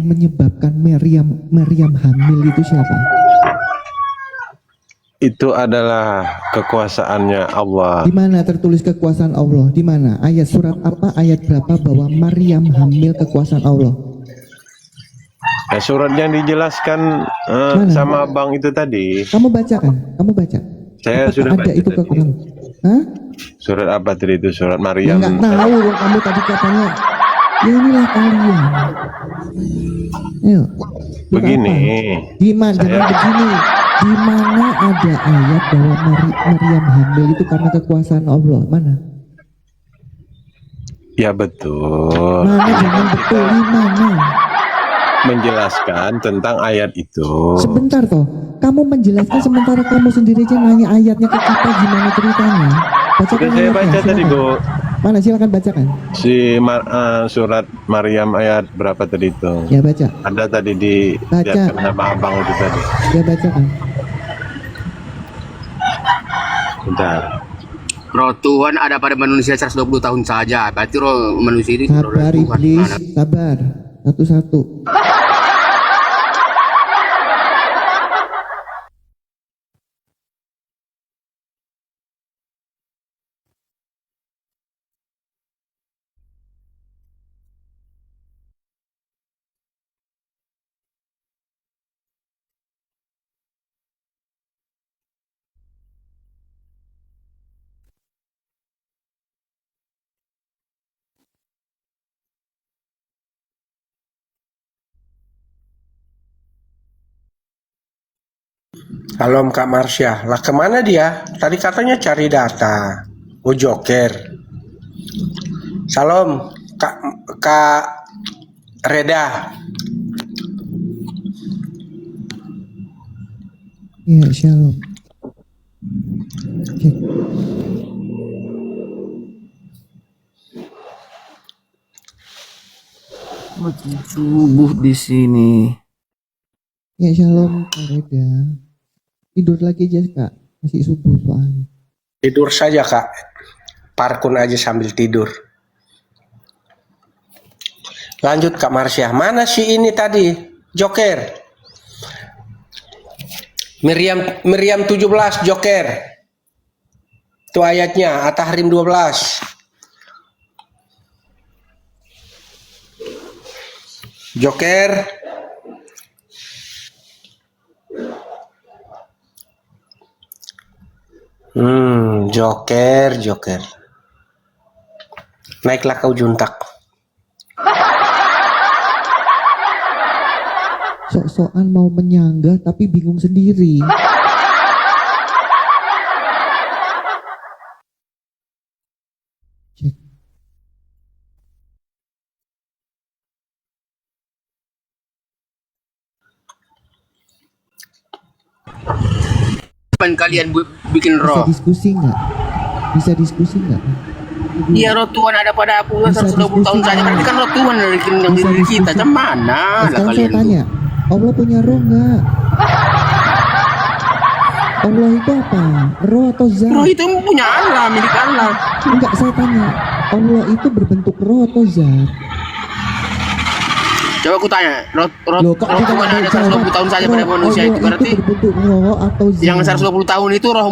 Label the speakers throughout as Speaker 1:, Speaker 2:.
Speaker 1: menyebabkan Maryam hamil itu siapa?
Speaker 2: Itu adalah kekuasaannya Allah.
Speaker 1: Di mana tertulis kekuasaan Allah? Di mana? Ayat surat apa? Ayat berapa bahwa Maryam hamil kekuasaan Allah?
Speaker 2: Ya, surat yang dijelaskan sama abang itu tadi.
Speaker 1: Kamu baca kan? Kamu baca?
Speaker 2: Saya
Speaker 1: apakah
Speaker 2: sudah
Speaker 1: ada
Speaker 2: baca
Speaker 1: itu
Speaker 2: tadi.
Speaker 1: kekuasaan? Hah?
Speaker 2: Surat apa tadi itu? Surat
Speaker 1: Ya
Speaker 2: Maryam.
Speaker 1: nggak tahu dong, kamu tadi katanya. Ya inilah kalian. Ayo.
Speaker 2: Begini.
Speaker 1: Di mana? Jangan begini. Di mana ada ayat bahwa Maryam hamil itu karena kekuasaan Allah? Mana?
Speaker 2: Ya betul.
Speaker 1: Mana? Jangan betul. Di mana?
Speaker 2: Menjelaskan tentang ayat itu.
Speaker 1: Sebentar toh. Kamu menjelaskan sementara kamu sendiri aja nanya ayatnya ke kita gimana ceritanya. Bacakan
Speaker 2: Sudah saya baca
Speaker 1: ayatnya,
Speaker 2: tadi,
Speaker 1: silakan.
Speaker 2: Bu.
Speaker 1: Mana, silakan bacakan.
Speaker 2: Surat Maryam ayat berapa tadi itu?
Speaker 1: Ya baca.
Speaker 2: Ada tadi di
Speaker 1: Baca.
Speaker 2: sama abang itu tadi.
Speaker 1: Ya bacakan.
Speaker 2: Bentar.
Speaker 3: Roh Tuhan ada pada manusia 120 tahun saja. Berarti roh manusia itu roh
Speaker 1: Sabar
Speaker 3: Tuhan.
Speaker 1: iblis, sabar. Satu-satu.
Speaker 4: Halo Kak Marsha, lah kemana dia? Tadi katanya cari data. Oh Joker. Salam Kak Reda.
Speaker 1: Ya, shalom. Cek.
Speaker 3: Subuh di sini.
Speaker 1: Ya, shalom Kak Reda. Tidur lagi aja Kak. Masih subuh soalnya.
Speaker 4: Tidur saja Kak. Parkun aja sambil tidur. Lanjut Kak Marsha. Mana si ini tadi? Joker. Miriam 17 Joker. Itu ayatnya At-Tahrim 12. Joker. Joker. Naiklah kau juntak.
Speaker 1: Sok-sokan mau menyanggah tapi bingung sendiri. Cek.
Speaker 3: Kapan kalian bikin
Speaker 1: Bisa
Speaker 3: roh?
Speaker 1: diskusi nggak? Bisa diskusi nggak?
Speaker 3: Iya roh Tuhan ada pada aku
Speaker 1: Bisa
Speaker 3: 120 tahun
Speaker 1: diskusi
Speaker 3: saja. Berarti kan roh Tuhan yang
Speaker 1: Bisa
Speaker 3: diri kita.
Speaker 1: diskusi.
Speaker 3: Cuman mana
Speaker 1: Nah,
Speaker 3: lah
Speaker 1: sekarang saya
Speaker 3: kalian tuh?
Speaker 1: tanya, Allah punya roh nggak? Allah itu apa? Roh atau zat?
Speaker 3: Roh itu punya Allah, milik Allah.
Speaker 1: Enggak, saya tanya, Allah itu berbentuk roh atau zat?
Speaker 3: Coba aku tanya, roh
Speaker 1: Loh, kok kita
Speaker 3: Tuhan
Speaker 1: nggak
Speaker 3: ada
Speaker 1: jawab?
Speaker 3: 120 tahun saja
Speaker 1: Roh
Speaker 3: pada manusia
Speaker 1: Allah
Speaker 3: itu berarti
Speaker 1: berbentuk roh atau zat?
Speaker 3: yang 120 tahun itu roh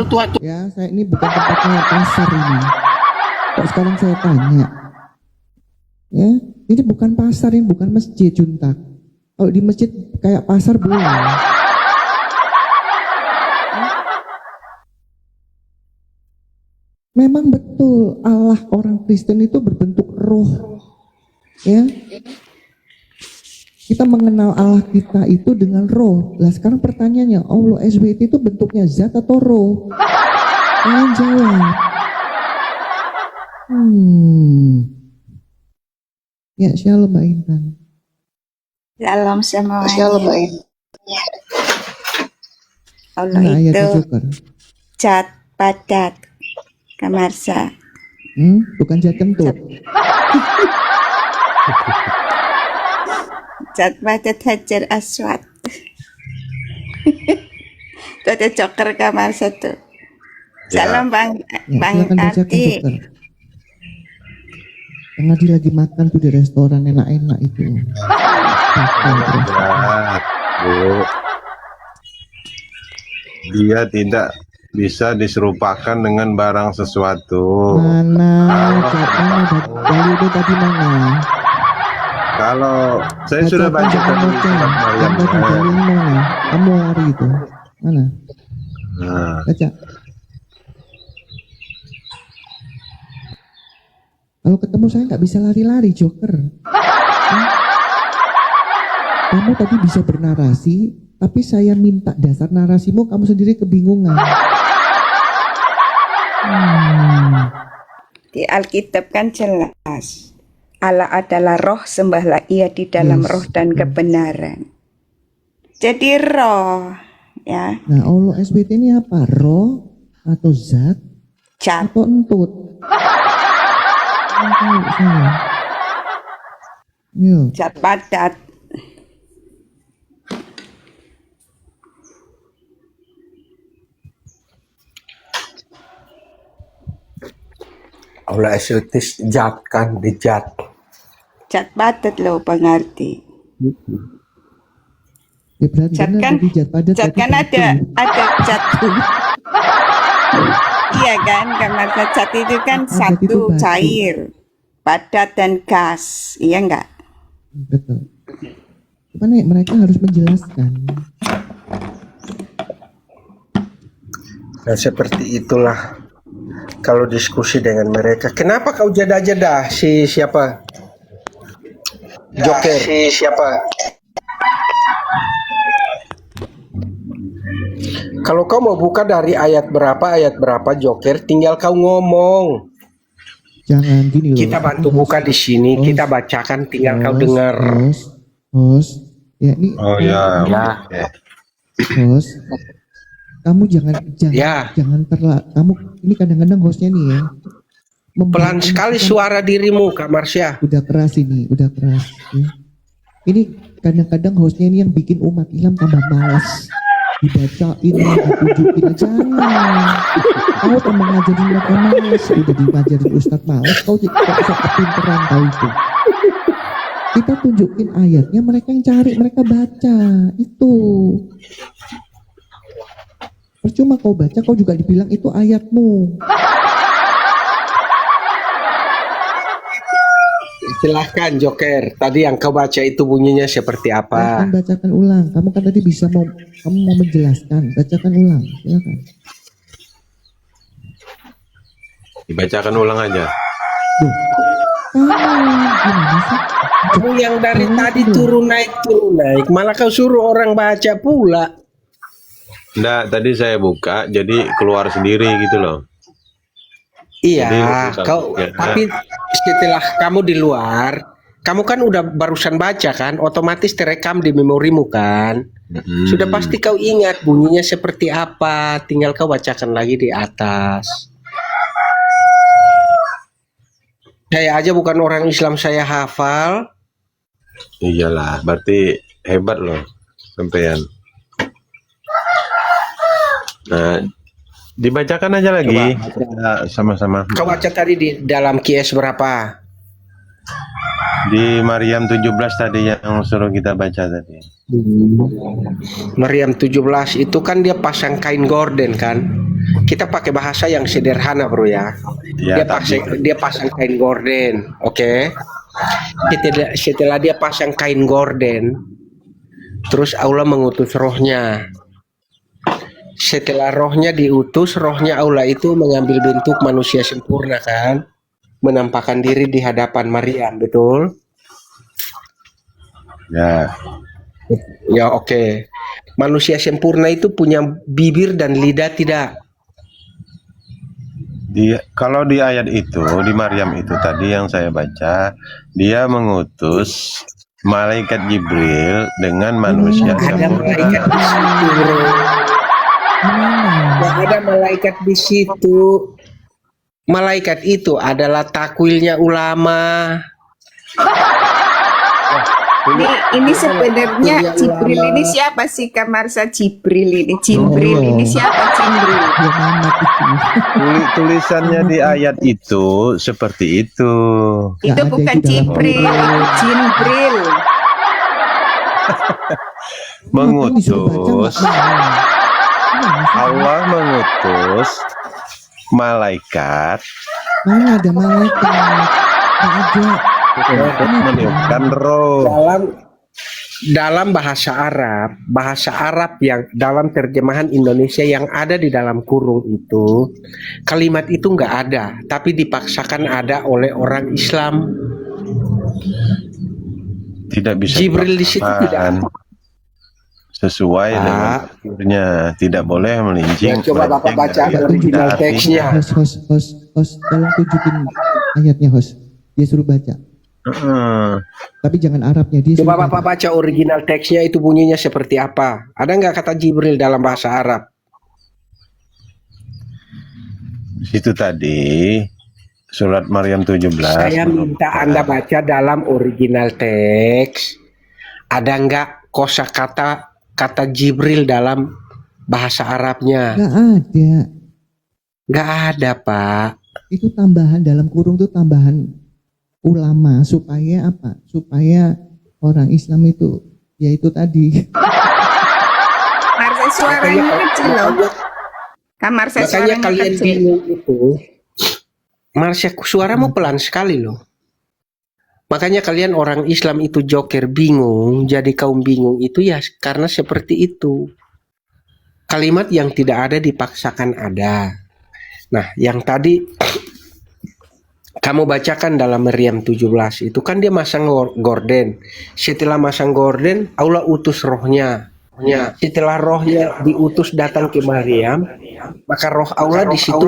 Speaker 3: Tuhan.
Speaker 1: Ya, saya ini bukan tempatnya pasar ini. Kok sekarang saya tanya? Ya, ini bukan pasar, ini bukan masjid juntak. Kalau di masjid kayak pasar boleh. Memang betul Allah orang Kristen itu berbentuk roh. Ya. Kita mengenal Allah kita itu dengan roh. Lah sekarang pertanyaannya, Allah SWT itu bentuknya zat atau roh? Kalian jawab. Ya, shalom Mbak Intan.
Speaker 5: Shalom semuanya.
Speaker 4: Shalom Mbak Intan.
Speaker 5: Allah
Speaker 1: Nah, ayatnya
Speaker 5: itu
Speaker 1: Joker.
Speaker 5: cat padat Kak Marsha.
Speaker 1: Bukan zat kentut.
Speaker 5: Cat padat Hajar Aswad. Itu ada Joker Kak Marsha tuh.
Speaker 2: Ya.
Speaker 5: Salam Bang
Speaker 1: Ya,
Speaker 5: Bang
Speaker 1: silakan bacakan
Speaker 5: Arti.
Speaker 1: Joker. Yang Adi lagi makan tuh di restoran enak-enak itu. akal, bro.
Speaker 2: Ya, Bu. Dia tidak bisa diserupakan dengan barang sesuatu.
Speaker 1: Mana mana dalilnya tadi mana?
Speaker 2: Kalau saya sudah baca
Speaker 1: Bacakan
Speaker 2: tadi
Speaker 1: jangan
Speaker 2: surat
Speaker 1: ngoceh.
Speaker 2: Maryam.
Speaker 1: Yang tadi dalilnya mana? Kamu lari itu. Mana?
Speaker 2: Nah,
Speaker 1: Baca. Kalau ketemu saya nggak bisa lari-lari, Joker. Hah? Kamu tadi bisa bernarasi, tapi saya minta dasar narasimu, kamu sendiri kebingungan.
Speaker 5: Di Alkitab kan jelas. Allah adalah roh, sembahlah ia di dalam
Speaker 1: Yes.
Speaker 5: roh dan kebenaran. Jadi roh, ya,
Speaker 1: Nah, Allah SWT ini apa? Roh atau zat
Speaker 5: cat.
Speaker 1: atau entut? Nggak tahu saya. Yuk.
Speaker 5: Zat padat.
Speaker 4: Allah esotis jat kan, dijat.
Speaker 5: Zat padat loh pengerti.
Speaker 1: Ya berarti
Speaker 5: Zat
Speaker 1: benar
Speaker 5: kan,
Speaker 1: tadi zat padat.
Speaker 5: zat
Speaker 1: tadi
Speaker 5: kan
Speaker 1: batu.
Speaker 5: ada zat. Iya kan, kamar zat itu kan
Speaker 1: Zat itu
Speaker 5: satu
Speaker 1: batu.
Speaker 5: cair, padat dan gas, iya enggak?
Speaker 1: Betul. Cuman nih, mereka harus menjelaskan.
Speaker 4: Nah seperti itulah kalau diskusi dengan mereka. Kenapa kau jeda-jeda si siapa? Joker. Si siapa? Kalau kau mau buka dari ayat berapa Joker, tinggal kau ngomong.
Speaker 1: Jangan gini loh.
Speaker 4: Kita bantu buka di sini, kita bacakan, tinggal kau dengar.
Speaker 1: Host. Ya ini.
Speaker 2: oh ya.
Speaker 4: Ya.
Speaker 2: Oke.
Speaker 1: Host. Kamu jangan
Speaker 4: Ya.
Speaker 1: kamu ini kadang-kadang hostnya nih ya.
Speaker 4: Pelan sekali suara dirimu, Kak Marsha.
Speaker 1: Udah keras ini, udah keras. Ya. Ini kadang-kadang hostnya ini yang bikin umat Islam tambah malas. Dibacain, ditunjukin, jangan. Kau tambah ngajarin mereka malas, udah diajarin Ustadz malas, kau tidak bisa kepinteran kau itu. Kita tunjukin ayatnya, mereka yang cari, mereka baca, itu. Percuma kau baca, kau juga dibilang itu ayatmu.
Speaker 4: Silahkan Joker, tadi yang kau baca itu bunyinya seperti apa?
Speaker 1: Bacakan ulang. Kamu kan tadi kamu mau menjelaskan. Bacakan ulang. Silakan.
Speaker 2: Dibacakan ulang aja.
Speaker 1: Duh, gimana sih?
Speaker 4: Kamu yang dari tadi turun naik, malah kau suruh orang baca pula.
Speaker 2: Enggak, tadi saya buka jadi keluar sendiri gitu loh.
Speaker 4: Iya,
Speaker 2: Jadi,
Speaker 4: kau.
Speaker 2: ya.
Speaker 4: Tapi setelah kamu di luar, kamu kan udah barusan baca kan, otomatis terekam di memorimu kan. Sudah pasti kau ingat bunyinya seperti apa, tinggal kau bacakan lagi di atas. Saya aja bukan orang Islam, saya hafal.
Speaker 2: Iyalah, berarti hebat loh sampean. Nah, dibacakan aja lagi. Kita sama-sama.
Speaker 4: Kau baca tadi di dalam QS berapa?
Speaker 2: Di Maryam 17 tadi yang suruh kita baca tadi.
Speaker 4: Maryam 17 itu kan dia pasang kain gorden kan. Kita pakai bahasa yang sederhana bro ya.
Speaker 2: Ya,
Speaker 4: Dia pasang kain gorden, oke. Setelah dia pasang kain gorden, terus Allah mengutus rohnya. Setelah rohnya diutus, rohnya Allah itu mengambil bentuk manusia sempurna kan, menampakkan diri di hadapan Maryam, betul?
Speaker 2: Ya,
Speaker 4: Ya oke. Manusia sempurna itu punya bibir dan lidah tidak?
Speaker 2: kalau di ayat itu, di Maryam itu tadi yang saya baca, dia mengutus malaikat Jibril dengan manusia
Speaker 4: Ada malaikat
Speaker 2: sempurna.
Speaker 4: di situ, bro. Nggak ada malaikat di situ. Malaikat itu adalah takwilnya ulama.
Speaker 5: Ini sebenarnya Jibril ini siapa sih Kamarsa? Jibril ini siapa Jibril?
Speaker 1: Ya Muhammad itu.
Speaker 2: Tulisannya di ayat itu seperti itu.
Speaker 5: Itu
Speaker 1: ada
Speaker 5: bukan
Speaker 1: di dalam
Speaker 5: Jibril, itu Jinbril.
Speaker 1: Kan disuruh baca nggak
Speaker 2: mengutus
Speaker 1: mau. Gimana sih?
Speaker 2: Allah mengutus malaikat
Speaker 1: Mana ada malaikat? Nggak ada.
Speaker 2: untuk meniupkan roh.
Speaker 4: Dalam bahasa Arab yang dalam terjemahan Indonesia yang ada di dalam kurung itu, kalimat itu nggak ada, tapi dipaksakan ada oleh orang Islam.
Speaker 2: Tidak bisa
Speaker 4: Jibril di situ
Speaker 2: dipaksakan.
Speaker 4: tidak.
Speaker 2: Sesuai dengan aturnya, tidak boleh melincing.
Speaker 4: Ya, coba Bapak baca
Speaker 2: dari
Speaker 4: original
Speaker 2: artinya.
Speaker 4: teksnya.
Speaker 1: Host, tolong tunjukin ayatnya, host. Dia suruh baca. Tapi jangan Arabnya, dia suruh
Speaker 4: Coba Bapak baca original teksnya, itu bunyinya seperti apa? Ada nggak kata Jibril dalam bahasa Arab?
Speaker 2: Itu tadi surat Maryam 17.
Speaker 4: Saya minta Anda baca dalam original teks. Ada nggak kosakata kata Jibril dalam bahasa Arabnya?
Speaker 1: Nggak ada.
Speaker 4: Nggak ada, Pak.
Speaker 1: Itu tambahan dalam kurung itu tambahan ulama supaya apa? Supaya orang Islam itu yaitu tadi.
Speaker 5: Marsa suaranya kecil loh. Kamar saya
Speaker 4: Makanya
Speaker 5: suaranya
Speaker 4: kalian
Speaker 5: kecil.
Speaker 4: bingung itu. Marsha, suaramu pelan sekali loh. Makanya kalian orang Islam itu joker bingung, jadi kaum bingung itu ya karena seperti itu. Kalimat yang tidak ada dipaksakan ada. Nah, yang tadi kamu bacakan dalam Maryam 17 itu kan dia masang gorden. Setelah masang gorden, Allah utus rohnya. Setelah rohnya diutus datang ke Maryam, maka roh Allah di situ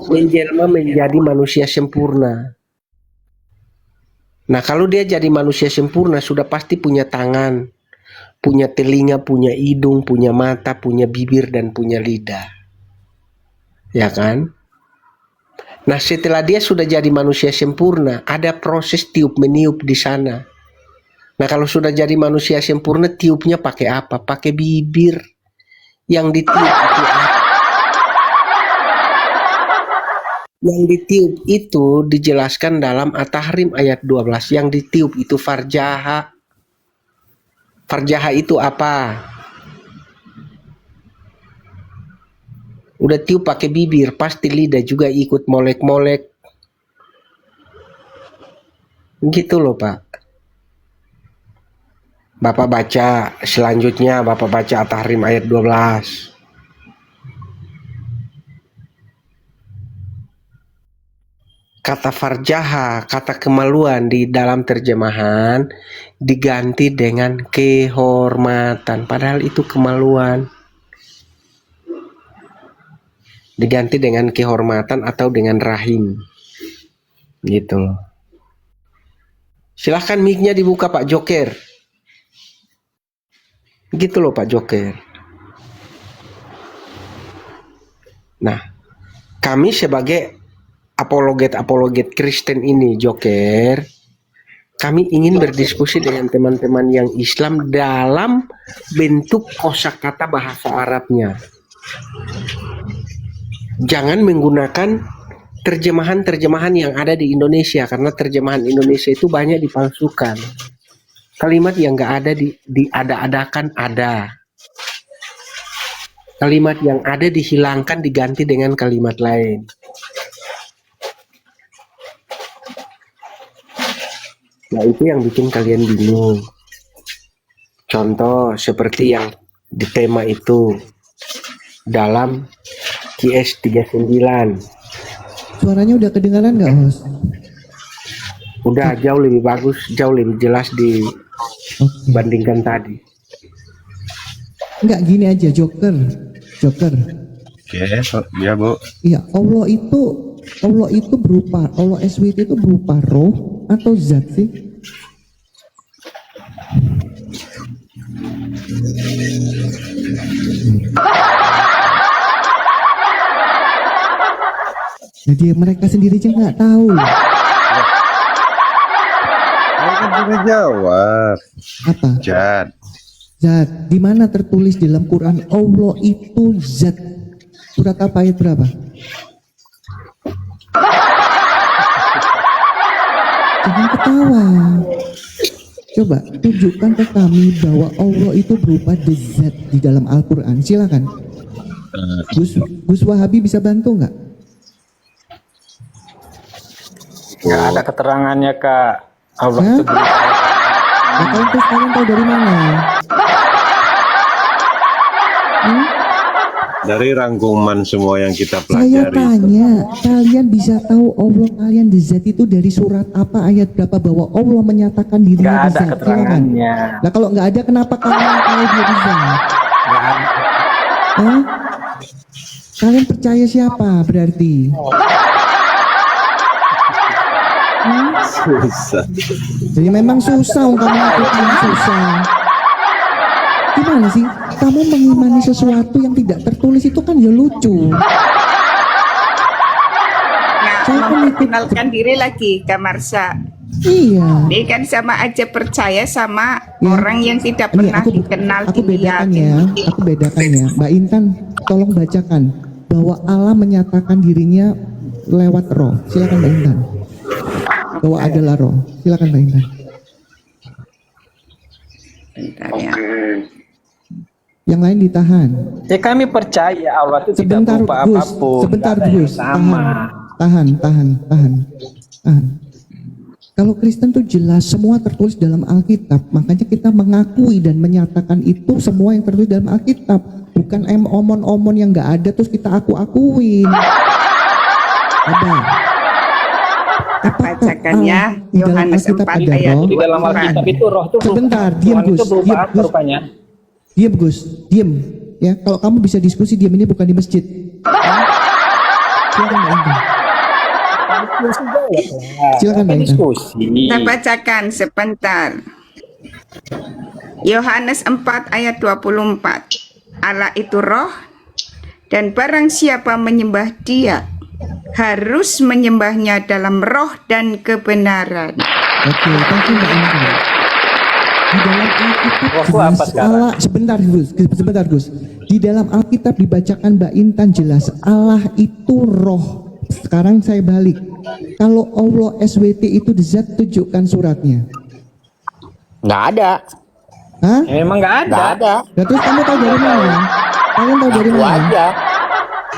Speaker 4: menjelma menjadi manusia sempurna. Nah, kalau dia jadi manusia sempurna sudah pasti punya tangan, punya telinga, punya hidung, punya mata, punya bibir dan punya lidah. Ya kan? Nah, setelah dia sudah jadi manusia sempurna, ada proses tiup meniup di sana. Nah, kalau sudah jadi manusia sempurna, tiupnya pakai apa? Pakai bibir. Yang ditiup itu apa? Yang ditiup itu dijelaskan dalam At-Tahrim ayat 12. Yang ditiup itu farjaha. Farjaha itu apa? Udah tiup pakai bibir, pasti lidah juga ikut molek-molek. Gitu loh, Pak. Bapak baca selanjutnya, Bapak baca At-Tahrim ayat 12. Kata farjaha, kata kemaluan di dalam terjemahan diganti dengan kehormatan. Padahal itu kemaluan. Diganti dengan kehormatan atau dengan rahim. Gitu loh. Silahkan mic-nya dibuka Pak Joker. Gitu loh Pak Joker. Nah, kami sebagai apologet Kristen ini Joker, kami ingin berdiskusi dengan teman-teman yang Islam dalam bentuk kosakata bahasa Arabnya. Jangan menggunakan terjemahan-terjemahan yang ada di Indonesia, karena terjemahan Indonesia itu banyak dipalsukan. Kalimat yang nggak ada diada-adakan ada. Kalimat yang ada dihilangkan diganti dengan kalimat lain. Nah, itu yang bikin kalian bingung. Contoh seperti yang di tema itu dalam QS 39.
Speaker 1: Suaranya udah kedengaran nggak, host?
Speaker 4: Udah jauh lebih bagus, jauh lebih jelas
Speaker 1: Oke.
Speaker 4: dibandingkan tadi.
Speaker 1: Enggak, gini aja, Joker.
Speaker 2: Oke, ya Bu.
Speaker 1: Iya, Allah itu berupa, Allah SWT itu berupa roh atau zat sih? Jadi mereka sendiri aja nggak tahu.
Speaker 2: Saya kan sudah jawab.
Speaker 1: Apa?
Speaker 2: Jad.
Speaker 1: Zat. Di mana tertulis dalam Quran Allah itu zat? Surat apa, ayat berapa? Jangan ketawa. Coba tunjukkan ke kami bahwa Allah itu berupa the zat di dalam Al-Quran. Silakan. Gus Wahabi bisa bantu nggak?
Speaker 6: Nggak ada keterangannya, Kak. Allah
Speaker 1: Hah?
Speaker 6: itu berupa.
Speaker 1: Nah, kalian tahu dari mana?
Speaker 2: Dari rangkuman semua yang kita
Speaker 1: Saya
Speaker 2: pelajari.
Speaker 1: tanya, kalian bisa tahu Allah kalian the zat itu dari surat apa, ayat berapa, bahwa Allah menyatakan
Speaker 6: Nggak
Speaker 1: dirinya the
Speaker 6: ada
Speaker 1: zat? Silakan.
Speaker 6: keterangannya.
Speaker 1: Nah kalau nggak ada, kenapa kalian tahu dia the zat?
Speaker 6: Nggak ada.
Speaker 1: Hah? Kalian percaya siapa berarti?
Speaker 2: Susah.
Speaker 1: Jadi memang susah, kamu ngakuin susah. Gimana sih? Kamu mengimani sesuatu yang tidak tertulis itu kan ya lucu. Saya
Speaker 5: Nah,
Speaker 1: kan ikut-
Speaker 5: memperkenalkan diri lagi, Kak Marsha.
Speaker 1: Iya.
Speaker 5: Ini kan sama aja percaya sama
Speaker 1: Ya.
Speaker 5: orang yang tidak
Speaker 1: Ini
Speaker 5: pernah dikenal,
Speaker 1: aku bedakan
Speaker 5: dilihat.
Speaker 1: ya. Aku bedakan ya. Mbak Intan, tolong bacakan bahwa Allah menyatakan dirinya lewat roh. Silakan Mbak Intan. Bahwa adalah roh. Silakan Mbak Intan.
Speaker 5: Bentar ya.
Speaker 1: Yang lain ditahan.
Speaker 6: Ya kami percaya Allah itu tidak
Speaker 1: Sebentar
Speaker 6: berupa
Speaker 1: Gus,
Speaker 6: apapun.
Speaker 1: sebentar
Speaker 6: Nggak ada yang
Speaker 1: Gus,
Speaker 6: sama.
Speaker 1: tahan. Kalau Kristen tuh jelas semua tertulis dalam Alkitab, makanya kita mengakui dan menyatakan itu semua yang tertulis dalam Alkitab, bukan omon-omon yang nggak ada terus kita akuin. Apa?
Speaker 5: Bacakannya
Speaker 1: di dalam
Speaker 5: Yohanes
Speaker 1: Alkitab
Speaker 5: 4
Speaker 1: ada
Speaker 5: ayat
Speaker 1: roh?
Speaker 6: Di dalam Alkitab itu roh itu berupa.
Speaker 1: Sebentar, diam,
Speaker 6: Tuhan
Speaker 1: Gus,
Speaker 6: itu berupa
Speaker 1: diam,
Speaker 6: apa
Speaker 1: Gus.
Speaker 6: rupanya?
Speaker 1: Diam Gus, diam. Ya, kalau kamu bisa diskusi diam, ini bukan di masjid. Silakan Mbak Intan. Silakan Mbak Intan.
Speaker 6: Diskusi.
Speaker 5: Kita bacakan sebentar. Yohanes 4 ayat 24. Allah itu roh, dan barang siapa menyembah dia harus menyembahnya dalam roh dan kebenaran.
Speaker 1: Oke, thank you Mbak Intan. Di dalam Alkitab
Speaker 6: Rohku apa
Speaker 1: jelas
Speaker 6: sekarang?
Speaker 1: Allah, sebentar Gus. Di dalam Alkitab dibacakan Mbak Intan jelas Allah itu roh. Sekarang saya balik. Kalau Allah SWT itu zat, tunjukkan suratnya.
Speaker 7: Nggak ada.
Speaker 1: Hah?
Speaker 6: Ya, memang nggak ada.
Speaker 7: Nggak ada.
Speaker 1: Nah, terus kamu tahu dari mana? Kalian tahu dari
Speaker 7: Aku
Speaker 1: mana?
Speaker 7: aja.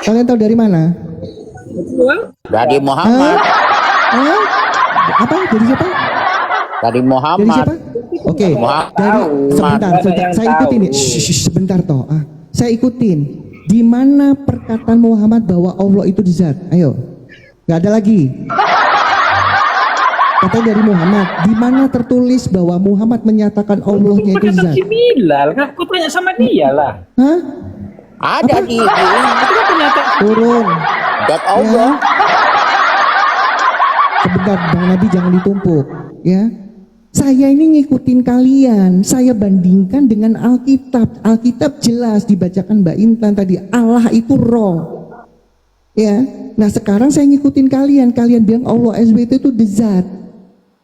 Speaker 1: Kalian tahu dari mana?
Speaker 7: Dari Muhammad.
Speaker 1: Hah? Apa? Dari siapa?
Speaker 7: Dari
Speaker 1: Dari
Speaker 7: Muhammad.
Speaker 1: siapa? Oke,
Speaker 7: Muhammad.
Speaker 1: dari sebentar,
Speaker 6: Ada yang
Speaker 1: saya
Speaker 6: tahu.
Speaker 1: ikutin nih. Sebentar toh. Saya ikutin. Di mana perkataan Muhammad bahwa Allah itu zat? Ayo. Nggak ada lagi. Katanya dari Muhammad. Di mana tertulis bahwa Muhammad menyatakan Allahnya itu
Speaker 6: Kata
Speaker 1: zat?
Speaker 6: si Bilal, kan aku tanya sama dia lah.
Speaker 1: Hah?
Speaker 7: Ada di
Speaker 6: Itu kan ternyata
Speaker 1: Turun.
Speaker 7: zat Allah.
Speaker 1: Sebentar, Bang Nabi jangan ditumpuk, ya. Saya ini ngikutin kalian, saya bandingkan dengan Alkitab. Alkitab jelas dibacakan Mbak Intan tadi, Allah itu roh. Ya. Nah, sekarang saya ngikutin kalian. Kalian bilang Allah SWT itu the zat.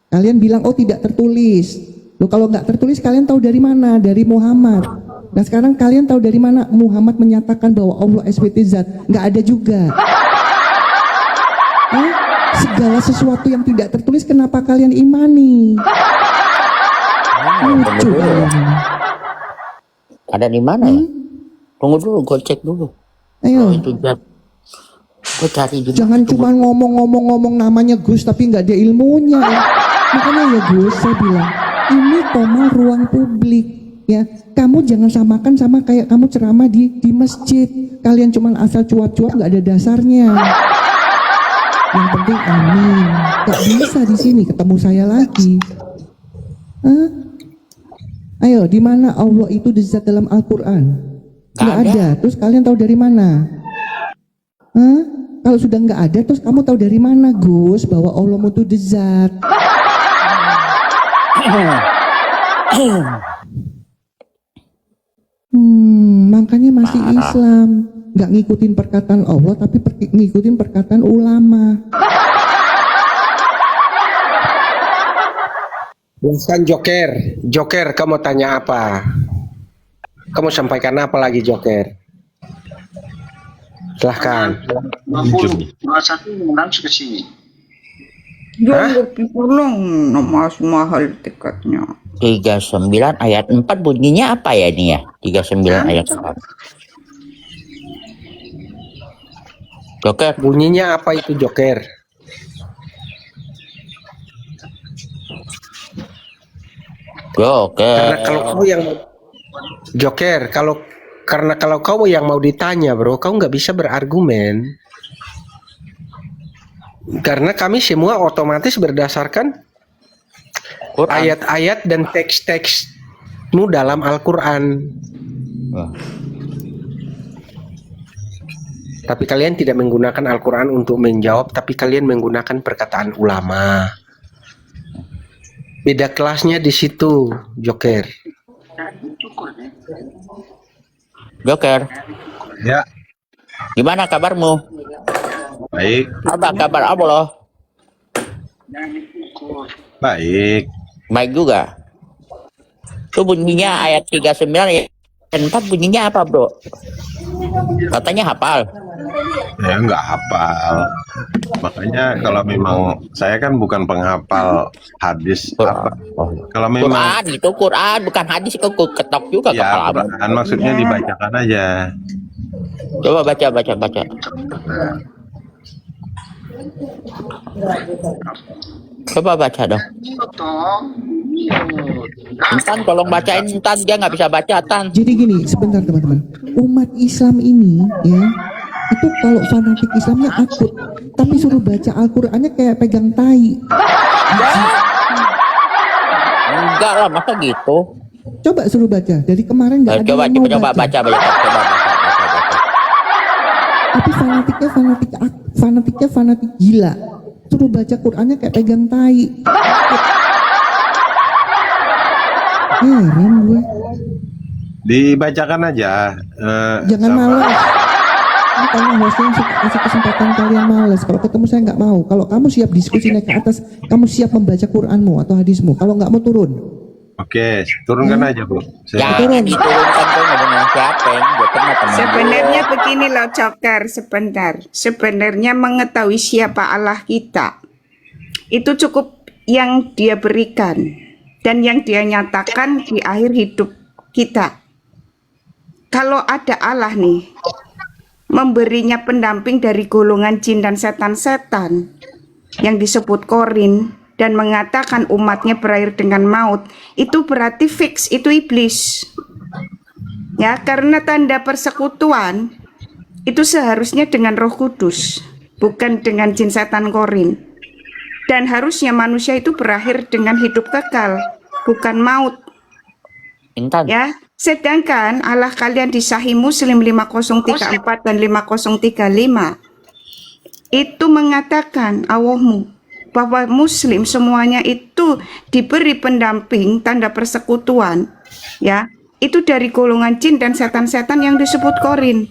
Speaker 1: Kalian bilang oh tidak tertulis. Loh, kalau nggak tertulis kalian tahu dari mana? Dari Muhammad. Nah, sekarang kalian tahu dari mana Muhammad menyatakan bahwa Allah SWT zat? Nggak ada juga. Hah? Segala sesuatu yang tidak tertulis kenapa kalian imani? Lucu kalian.
Speaker 7: Ada di mana ya? Tunggu dulu, gue cek dulu.
Speaker 1: Ayo,
Speaker 7: Itu zat. Gue cari di.
Speaker 1: jangan cuma ngomong namanya Gus tapi nggak ada ilmunya. Ya. Makanya ya Gus, saya bilang ini koma ruang publik. Ya, kamu jangan samakan sama kayak kamu ceramah di masjid. Kalian cuma asal cuap-cuap nggak ada dasarnya. Yang penting amin. Gak bisa di sini ketemu saya lagi. Hah? Ayo, di mana Allah itu zat dalam Al-Quran? Nggak ada. Terus kalian tahu dari mana? Hah? Kalau sudah nggak ada, terus kamu tahu dari mana, Gus, bahwa Allah itu zat? Makanya masih Islam, nggak ngikutin perkataan Allah, tapi ngikutin perkataan ulama.
Speaker 4: Bukan Joker. Joker, kamu tanya apa? Kamu sampaikan apa lagi, Joker? Silahkan.
Speaker 8: 20 21 langsung ke sini.
Speaker 5: Ya lebih pulang, masih mahal tiketnya.
Speaker 7: 39 ayat 4 bunyinya apa ya ini ya? 39 ayat 4. Joker.
Speaker 4: Bunyinya apa itu Joker? Karena kalau
Speaker 7: Joker.
Speaker 4: kau yang Joker, karena kalau kau yang mau ditanya, bro, kau nggak bisa berargumen. Karena kami semua otomatis berdasarkan
Speaker 7: Quran.
Speaker 4: ayat-ayat dan teks-teksmu dalam Al-Quran.
Speaker 7: Wah.
Speaker 4: Tapi kalian tidak menggunakan Al-Quran untuk menjawab, tapi kalian menggunakan perkataan ulama. Beda kelasnya di situ, Joker.
Speaker 7: Joker.
Speaker 2: Ya,
Speaker 7: Gimana kabarmu?
Speaker 2: baik,
Speaker 7: Apa kabar Allah?
Speaker 2: baik.
Speaker 7: Baik juga. Itu bunyinya ayat 39 ayat 4 bunyinya apa, Bro? Katanya hafal.
Speaker 2: Ya nggak hafal. Makanya kalau memang saya kan bukan penghafal hadis apa.
Speaker 7: Oh.
Speaker 2: Kalau memang
Speaker 7: Quran itu Quran bukan hadis, kok ketok juga
Speaker 2: ya
Speaker 7: kepalamu.
Speaker 2: Quran maksudnya dibacakan aja.
Speaker 7: Coba baca. Coba baca dong. Intan tolong bacain, Intan dia nggak bisa baca, Tan.
Speaker 1: Jadi gini, sebentar teman-teman. Umat Islam ini ya, itu kalau fanatik Islamnya akut, tapi suruh baca Al-Qur'annya kayak pegang tai.
Speaker 7: Enggak lah, masa gitu.
Speaker 1: Coba suruh baca. Dari kemarin nggak ada
Speaker 7: Coba
Speaker 1: yang mau
Speaker 7: baca. Coba.
Speaker 1: Tapi fanatiknya fanatik gila. Suruh baca Qur'annya kayak pegang tai. Heran gue.
Speaker 2: Dibacakan aja.
Speaker 1: Jangan
Speaker 2: sama-
Speaker 1: malas. Ini karena hostnya yang suka kasih kesempatan kalian malas. Kalau ketemu saya nggak mau. Kalau kamu siap diskusi naik ke atas, kamu siap membaca Qur'anmu atau hadismu. Kalau nggak mau turun.
Speaker 2: Oke, turunkan aja Bu. Saya-
Speaker 7: Jangan diturunkan tuh dengan siapa yang dia pernah teman.
Speaker 5: Sebenarnya begini loh Joker, sebentar. Sebenarnya mengetahui siapa Allah kita itu cukup yang dia berikan dan yang dia nyatakan di akhir hidup kita. Kalau ada Allah nih memberinya pendamping dari golongan jin dan setan-setan yang disebut Korin dan mengatakan umatnya berakhir dengan maut, itu berarti fix itu iblis. Ya, karena tanda persekutuan itu seharusnya dengan Roh Kudus, bukan dengan jin setan Korin. Dan harusnya manusia itu berakhir dengan hidup kekal, bukan maut.
Speaker 7: Intan.
Speaker 5: Ya, sedangkan Allah kalian di Sahih Muslim 5034 dan 5035 itu mengatakan Allahmu bahwa Muslim semuanya itu diberi pendamping tanda persekutuan, ya. Itu dari golongan jin dan setan-setan yang disebut Korin.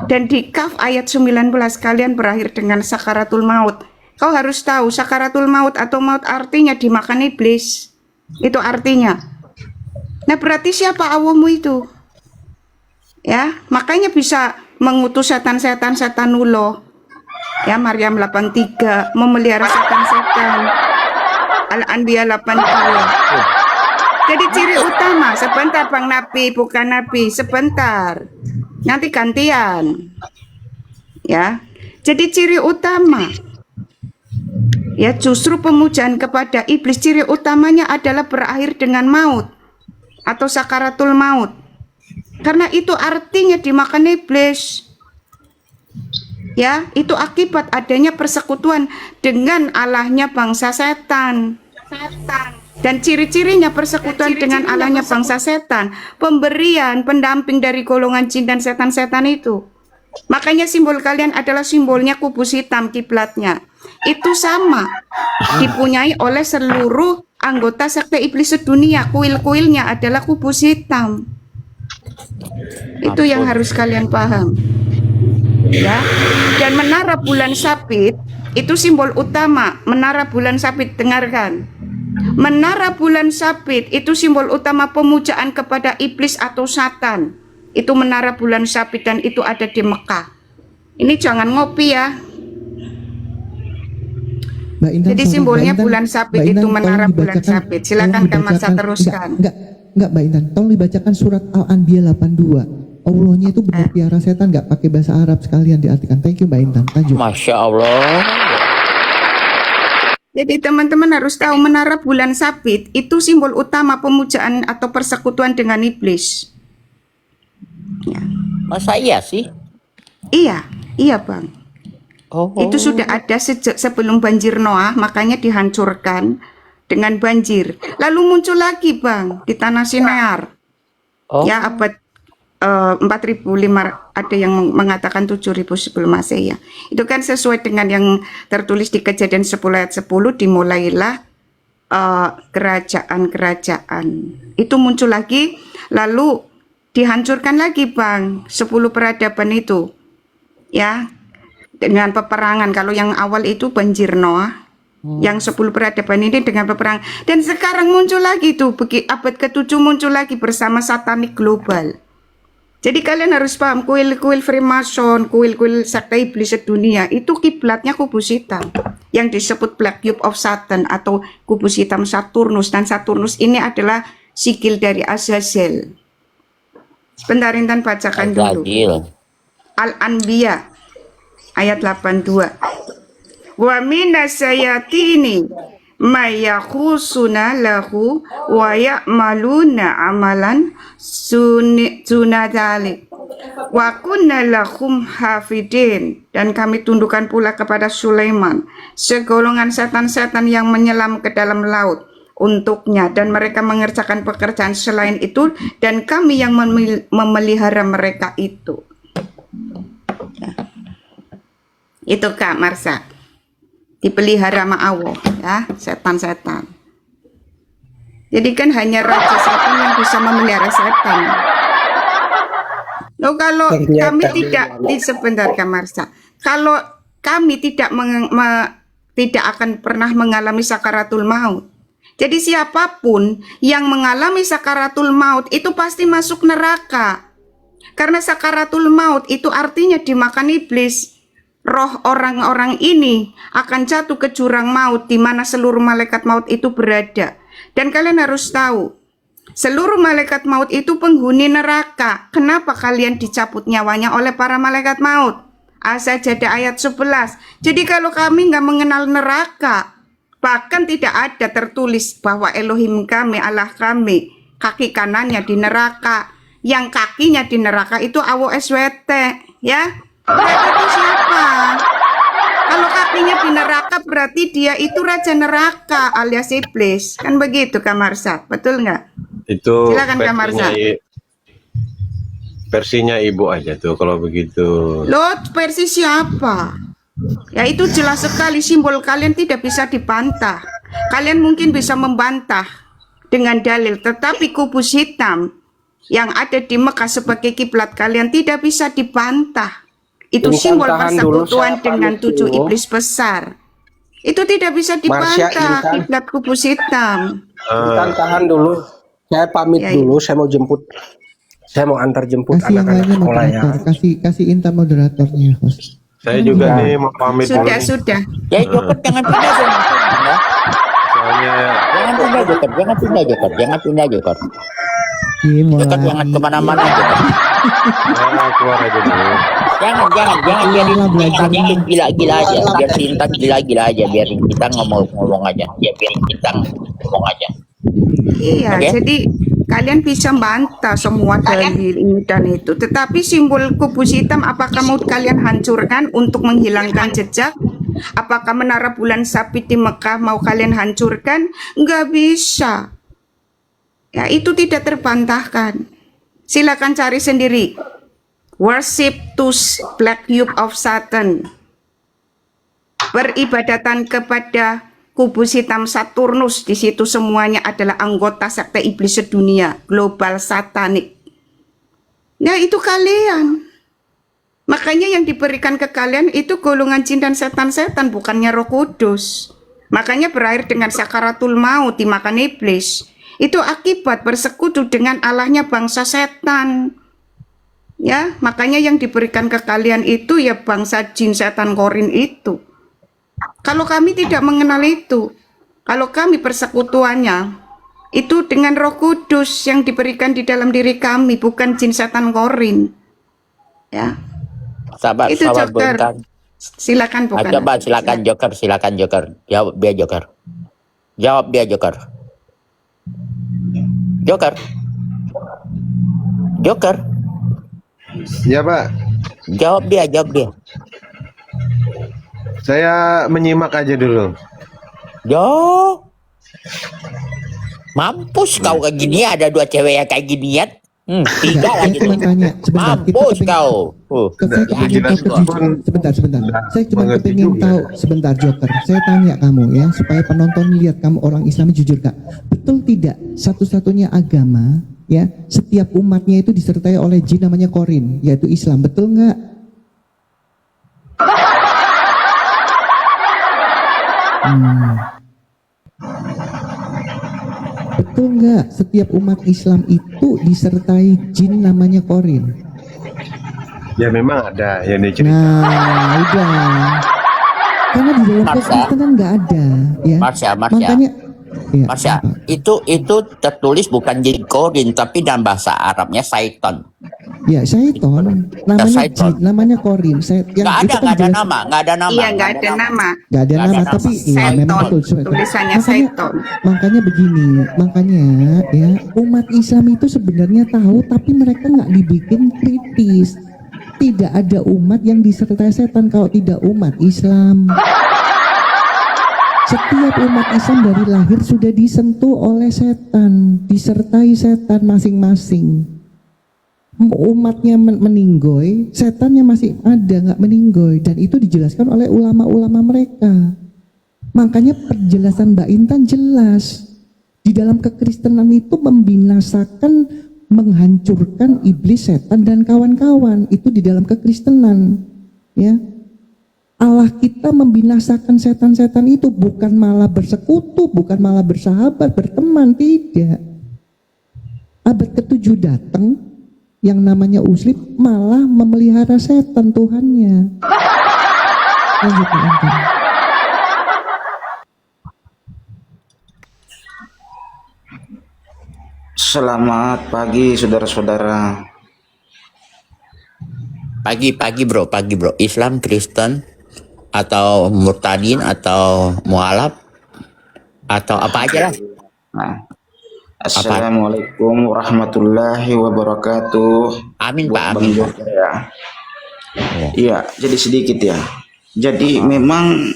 Speaker 5: Dan di Kaf ayat 19 kalian berakhir dengan sakaratul maut. Kau harus tahu sakaratul maut atau maut artinya dimakan iblis. Itu artinya. Nah berarti siapa Allahmu itu? Ya, makanya bisa mengutus setan-setan setanuloh. Ya, Maryam 83 memelihara setan-setan. Al-Anbiya 82. Jadi ciri utama, sebentar Bang Nabi, bukan Nabi, sebentar. Nanti gantian. Ya. Jadi ciri utama ya justru pemujaan kepada iblis, ciri utamanya adalah berakhir dengan maut atau sakaratul maut. Karena itu artinya dimakan iblis. Ya, itu akibat adanya persekutuan dengan Allahnya bangsa setan. Dan ciri-cirinya persekutuan dengan Allahnya bangsa setan, pemberian pendamping dari golongan jin dan setan-setan itu. Makanya simbol kalian adalah simbolnya kubus hitam kiblatnya. Itu sama dipunyai oleh seluruh anggota sekte iblis sedunia. Kuil-kuilnya adalah kubus hitam. Itu yang harus kalian paham. Ya. Dan menara bulan sabit itu simbol utama. Menara bulan sabit, dengarkan. Menara bulan sabit itu simbol utama pemujaan kepada iblis atau satan. Itu menara bulan sabit dan itu ada di Mekah. Ini jangan ngopi ya.
Speaker 1: Mbak Intan,
Speaker 5: Jadi
Speaker 1: sorry,
Speaker 5: simbolnya
Speaker 1: Mbak Intan,
Speaker 5: bulan sabit
Speaker 1: Mbak
Speaker 5: itu
Speaker 1: Intan,
Speaker 5: menara
Speaker 1: tolong
Speaker 5: bulan
Speaker 1: dibacakan-
Speaker 5: sabit. Silakan
Speaker 1: tolong
Speaker 5: Kak Marsa
Speaker 1: dibacakan-
Speaker 5: teruskan.
Speaker 1: Enggak, Mbak Intan, tolong dibacakan surat Al-Anbiya 82. Allahnya itu berpiara setan, nggak pakai bahasa Arab, sekalian diartikan. Thank you Mbak Intan, lanjut.
Speaker 7: Masya Allah.
Speaker 5: Jadi teman-teman harus tahu menara bulan sabit itu simbol utama pemujaan atau persekutuan dengan iblis.
Speaker 7: Masa iya sih?
Speaker 5: Iya Bang.
Speaker 7: Oh.
Speaker 5: Itu sudah ada sejak sebelum banjir Noah, makanya dihancurkan dengan banjir. Lalu muncul lagi Bang di tanah Sinear.
Speaker 7: Oh.
Speaker 5: Ya abad 4.500, ada yang mengatakan 7.000 sebelum Masehi ya. Itu kan sesuai dengan yang tertulis di Kejadian 10 ayat 10, dimulailah kerajaan-kerajaan. Itu muncul lagi, lalu dihancurkan lagi Bang, 10 peradaban itu. Ya, dengan peperangan. Kalau yang awal itu banjir Noah, yang 10 peradaban ini dengan peperangan. Dan sekarang muncul lagi tuh, abad ke-7 muncul lagi bersama satanik global. Jadi kalian harus paham, kuil-kuil Freemason, kuil-kuil sekte iblis sedunia, itu kiblatnya kubus hitam. Yang disebut Black Cube of Satan atau kubus hitam Saturnus. Dan Saturnus ini adalah sigil dari Azazel. Sebentar Intan bacakan dulu.
Speaker 7: Adil.
Speaker 5: Al-Anbiya ayat 82. Wa minas sayatini mayakhusuna lahu wa ya'maluna amalan sunadalik wa kunna lahum hafidin. Dan kami tundukkan pula kepada Sulaiman segolongan setan-setan yang menyelam ke dalam laut untuknya, dan mereka mengerjakan pekerjaan selain itu, dan kami yang memelihara mereka itu. Itu Kak Marsa, dipelihara sama Allah ya, setan-setan. Jadi kan hanya raja setan yang bisa memelihara setan. Loh, kalau
Speaker 4: Ternyata
Speaker 5: kami tidak, sebentar Kak Marsa, kalau kami tidak tidak akan pernah mengalami sakaratul maut. Jadi siapapun yang mengalami sakaratul maut itu pasti masuk neraka. Karena sakaratul maut itu artinya dimakan iblis. Roh orang-orang ini akan jatuh ke jurang maut di mana seluruh malaikat maut itu berada. Dan kalian harus tahu, seluruh malaikat maut itu penghuni neraka. Kenapa kalian dicabut nyawanya oleh para malaikat maut? As-Sajdah ayat 11. Jadi kalau kami nggak mengenal neraka, bahkan tidak ada tertulis bahwa Elohim kami, Allah kami, kaki kanannya di neraka, yang kakinya di neraka itu Awo SWT, ya. Berarti itu siapa? Kalau kakinya di neraka berarti dia itu raja neraka alias iblis. Kan begitu Kak Marsa, betul nggak?
Speaker 2: Itu
Speaker 5: Silakan, Kak Marsa.
Speaker 2: versinya ibu aja tuh kalau begitu.
Speaker 5: Loh, versi siapa? Ya itu jelas sekali, simbol kalian tidak bisa dibantah. Kalian mungkin bisa membantah dengan dalil, tetapi kubus hitam yang ada di Mekah sebagai kiblat kalian tidak bisa dibantah. Itu
Speaker 4: Intan,
Speaker 5: simbol
Speaker 4: tahan dulu,
Speaker 5: persekutuan
Speaker 4: saya
Speaker 5: dengan
Speaker 4: pamit
Speaker 5: 7
Speaker 4: dulu.
Speaker 5: iblis besar. Itu tidak bisa dibantah,
Speaker 4: Intan.
Speaker 5: kiblat kubus hitam.
Speaker 4: Intan, tahan dulu. Saya pamit
Speaker 5: Ya,
Speaker 4: dulu, saya mau jemput. Saya mau antar jemput
Speaker 1: Kasih yang
Speaker 4: anak-anak
Speaker 1: lainnya
Speaker 4: sekolah ya.
Speaker 1: moderator, kasih Intan moderatornya, host.
Speaker 2: Saya juga nih mau pamit dulu nih.
Speaker 5: Sudah.
Speaker 7: Ya Joker jangan pindah dong. Ya.
Speaker 2: Soalnya
Speaker 7: Jangan pindah Joker, jangan pindah Joker, jangan pindah Joker.
Speaker 1: Iya,
Speaker 7: Joker jangan kemana-mana Joker.
Speaker 2: saya keluar aja dulu.
Speaker 7: Jangan biarin Intan itu gila-gila aja, biar si Intan gila-gila aja, biarin kita ngomong aja, ya biarin kita ngomong aja.
Speaker 5: Iya,
Speaker 7: Oke.
Speaker 5: jadi kalian bisa bantah semua dalil ini dan itu. Tetapi simbol kubus hitam apakah mau kalian hancurkan untuk menghilangkan jejak? Apakah menara bulan sabit di Mekah mau kalian hancurkan? Nggak bisa. Ya, itu tidak terbantahkan. Silakan cari sendiri. Worship to Black Cube of Satan. Peribadatan kepada kubus hitam Saturnus, di situ semuanya adalah anggota sekte iblis sedunia, global satanik. Nah, itu kalian. Makanya yang diberikan ke kalian itu golongan jin dan setan-setan, bukannya Roh Kudus. Makanya berakhir dengan sakaratul maut, dimakan iblis. Itu akibat bersekutu dengan Allahnya bangsa setan. Ya, makanya yang diberikan ke kalian itu ya bangsa jin setan korin itu. Kalau kami tidak mengenal itu, kalau kami persekutuannya itu dengan Roh Kudus yang diberikan di dalam diri kami, bukan jin setan korin. Ya,
Speaker 7: Sabar,
Speaker 5: itu
Speaker 7: sabar
Speaker 5: Joker.
Speaker 7: bentar.
Speaker 5: Silakan bukan.
Speaker 7: Coba silakan Joker, silakan Joker. Jawab dia Joker. Jawab dia Joker. Joker. Joker.
Speaker 2: Ya Pak,
Speaker 7: Jawab dia, jawab dia.
Speaker 2: saya menyimak aja dulu.
Speaker 7: Yo. Mampus kau kayak gini, ada 2 cewek yang kayak ginian. 3
Speaker 1: Enggak,
Speaker 7: lagi
Speaker 1: saya cuma
Speaker 7: tuh.
Speaker 1: tanya sebentar.
Speaker 7: Mampus kau.
Speaker 1: Saya kepingin tahu kejujuran. Sebentar. Saya cuma
Speaker 2: Mengerti
Speaker 1: kepingin
Speaker 2: juga.
Speaker 1: tahu sebentar Joker. Saya tanya kamu ya supaya penonton lihat kamu orang Islam jujur Kak. Betul tidak satu-satunya agama ya setiap umatnya itu disertai oleh jin namanya korin yaitu Islam, betul nggak? Betul nggak setiap umat Islam itu disertai jin namanya korin?
Speaker 2: Ya memang ada yang diceritakan.
Speaker 1: Nah, udah. Karena di dalam
Speaker 7: Marsha.
Speaker 1: kekristenan nggak ada, ya.
Speaker 7: Marsha.
Speaker 1: Makanya, ya,
Speaker 7: Marsha,
Speaker 1: apa?
Speaker 7: itu tertulis bukan jin korin tapi dalam bahasa Arabnya Saiton.
Speaker 1: Ya, syaiton. Namanya
Speaker 7: syaiton.
Speaker 1: jin, namanya korin.
Speaker 7: Nggak ada nama, nggak ada nama.
Speaker 5: Iya, nggak ada nama.
Speaker 1: Nggak ada
Speaker 7: Nggak ada
Speaker 1: nama,
Speaker 7: nama.
Speaker 1: tapi ya, memang
Speaker 5: Saiton.
Speaker 1: betul. Syaiton.
Speaker 5: Tulisannya Saiton.
Speaker 1: Makanya begini, makanya ya umat Islam itu sebenarnya tahu, tapi mereka nggak dibikin kritis. Tidak ada umat yang disertai setan kalau tidak umat Islam. Setiap umat Islam dari lahir sudah disentuh oleh setan, disertai setan masing-masing. Umatnya meninggoy, setannya masih ada nggak meninggoy, dan itu dijelaskan oleh ulama-ulama mereka. Makanya penjelasan Mbak Intan jelas di dalam kekristenan itu membinasakan, menghancurkan iblis, setan dan kawan-kawan itu di dalam kekristenan, ya. Allah kita membinasakan setan-setan itu bukan malah bersekutu, bukan malah bersahabat, berteman, tidak. Abad ke-7 datang, yang namanya Uslim malah memelihara setan Tuhannya. Lanjut Pak Anton.
Speaker 8: Selamat pagi saudara-saudara.
Speaker 7: Pagi bro. Islam, Kristen, atau murtadin, atau mualaf, atau apa aja lah.
Speaker 8: Nah, Assalamualaikum warahmatullahi wabarakatuh.
Speaker 7: Amin Pak,
Speaker 8: Buat
Speaker 7: amin.
Speaker 8: Bang Joker ya. Iya, jadi sedikit ya. Jadi memang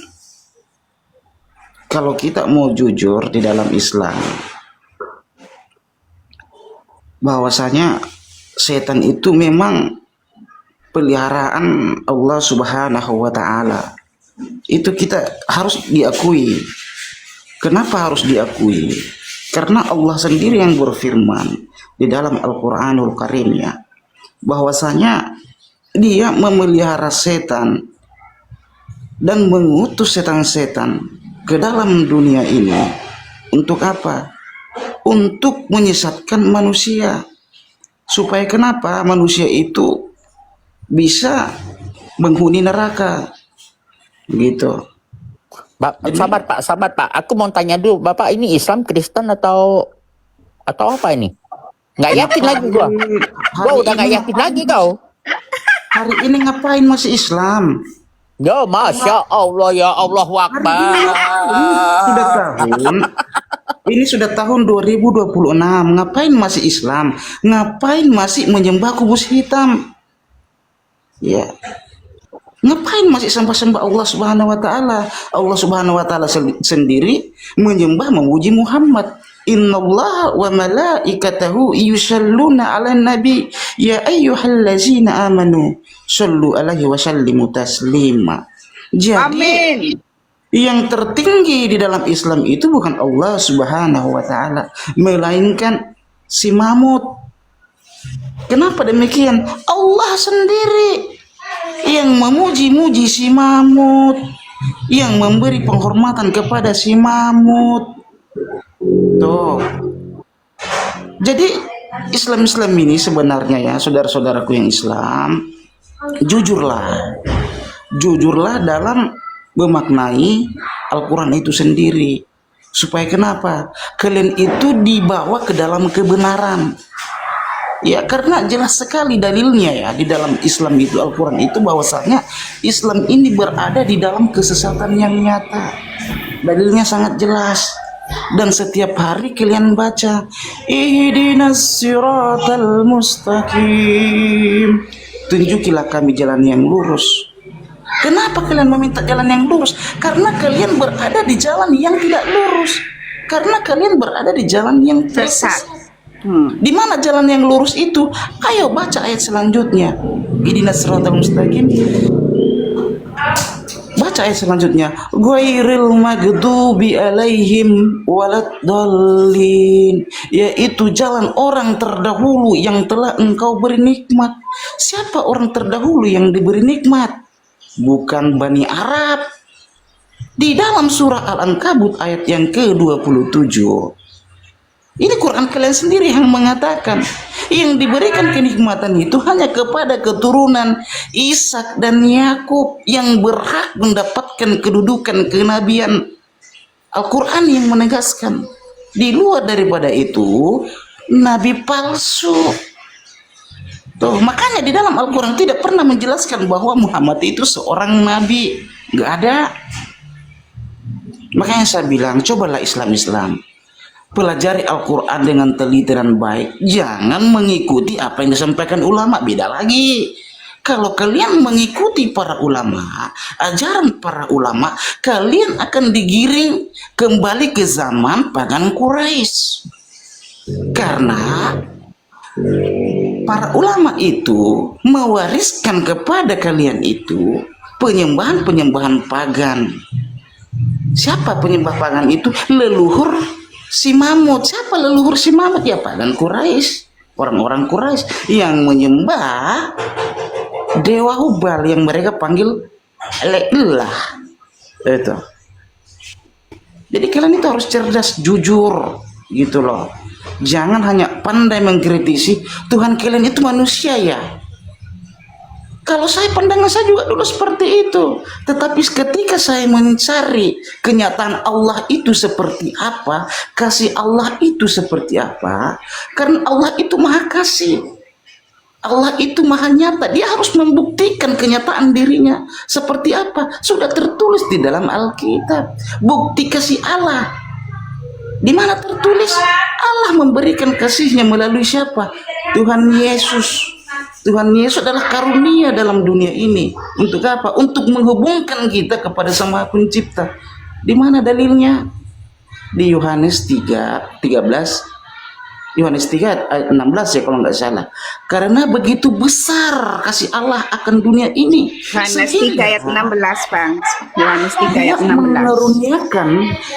Speaker 8: kalau kita mau jujur di dalam Islam, bahwasanya setan itu memang peliharaan Allah Subhanahu wa taala. Itu kita harus diakui. Kenapa harus diakui? Karena Allah sendiri yang berfirman di dalam Al-Qur'anul Karim ya, bahwasanya Dia memelihara setan dan mengutus setan-setan ke dalam dunia ini untuk apa? Untuk menyesatkan manusia. Supaya kenapa? Manusia itu bisa menghuni neraka. Gitu.
Speaker 7: Sabar Pak. Aku mau tanya dulu, Bapak ini Islam, Kristen, atau apa ini? Nggak yakin lagi gua. Gua udah nggak yakin lagi kau.
Speaker 8: Hari ini ngapain masih Islam?
Speaker 7: Yo, masya Allah, ya Allahu Akbar.
Speaker 8: Ini sudah tahun 2026. Ngapain masih Islam? Ngapain masih menyembah kubus hitam? Ya. Ngapain masih sembah-sembah Allah Subhanahu wa taala? Allah Subhanahu wa taala sendiri menyembah, memuji Muhammad. Innallaha wa malaikatahu yusalluna 'alan nabi ya ayyuhallazina amanu shallu 'alaihi wa sallimu taslima. Jadi
Speaker 5: Amin.
Speaker 8: yang tertinggi di dalam Islam itu bukan Allah Subhanahu wa taala, melainkan si Mamut. Kenapa demikian? Allah sendiri yang memuji-muji si Mamut, yang memberi penghormatan kepada si Mamut. Tuh. Jadi Islam ini sebenarnya ya, saudara-saudaraku yang Islam, jujurlah dalam memaknai Al-Quran itu sendiri. Supaya kenapa? Kalian itu dibawa ke dalam kebenaran. Ya, karena jelas sekali dalilnya ya di dalam Islam itu, Al-Quran itu bahwasanya Islam ini berada di dalam kesesatan yang nyata. Dalilnya sangat jelas. Dan setiap hari kalian baca ihdinas siratal mustaqim, tunjukilah kami jalan yang lurus. Kenapa kalian meminta jalan yang lurus? Karena kalian berada di jalan yang tidak lurus. Karena kalian berada di jalan yang tersesat. Di mana jalan yang lurus itu? Ayo baca ayat selanjutnya. Ihdinas siratal mustaqim. Baca ayat selanjutnya. Ghairil maghdubi alaihim waladdallin. Yaitu jalan orang terdahulu yang telah engkau beri nikmat. Siapa orang terdahulu yang diberi nikmat? Bukan Bani Arab. Di dalam surah Al-Ankabut ayat yang ke-27, ini Quran kalian sendiri yang mengatakan yang diberikan kenikmatan itu hanya kepada keturunan Ishak dan Yakub yang berhak mendapatkan kedudukan kenabian. Al-Quran yang menegaskan. Di luar daripada itu, nabi palsu. Tuh, makanya di dalam Al-Quran tidak pernah menjelaskan bahwa Muhammad itu seorang nabi. Nggak ada. Makanya saya bilang, cobalah Islam. Pelajari Al-Quran dengan teliti dan baik. Jangan mengikuti apa yang disampaikan ulama. Beda lagi. Kalau kalian mengikuti para ulama, ajaran para ulama, kalian akan digiring kembali ke zaman pagan Quraisy. Karena para ulama itu mewariskan kepada kalian itu penyembahan-penyembahan pagan. Siapa penyembah pagan itu? Leluhur si Mamut. Siapa leluhur si Mamut? Ya pagan Quraisy. Orang-orang Quraisy yang menyembah Dewa Hubal yang mereka panggil Lelah. Itu. Jadi kalian itu harus cerdas, jujur gitu loh. Jangan hanya pandai mengkritisi. Tuhan kalian itu manusia ya. Kalau saya pandangan saya juga dulu seperti itu. Tetapi ketika saya mencari kenyataan Allah itu seperti apa, kasih Allah itu seperti apa, karena Allah itu maha kasih, Allah itu maha nyata. Dia harus membuktikan kenyataan dirinya seperti apa. Sudah tertulis di dalam Alkitab. Bukti kasih Allah. Di mana tertulis? Allah memberikan kasihnya melalui siapa? Tuhan Yesus. Tuhan Yesus adalah karunia dalam dunia ini. Untuk apa? Untuk menghubungkan kita kepada Sang Maha Pencipta. Di mana dalilnya? Di Yohanes 3:13. Yohanes 3 ayat 16 ya kalau nggak salah. Karena begitu besar kasih Allah akan dunia ini.
Speaker 5: Yohanes 3 ayat 16, Bang. Yohanes 3
Speaker 8: Dia
Speaker 5: ayat 16.
Speaker 8: mengaruniakan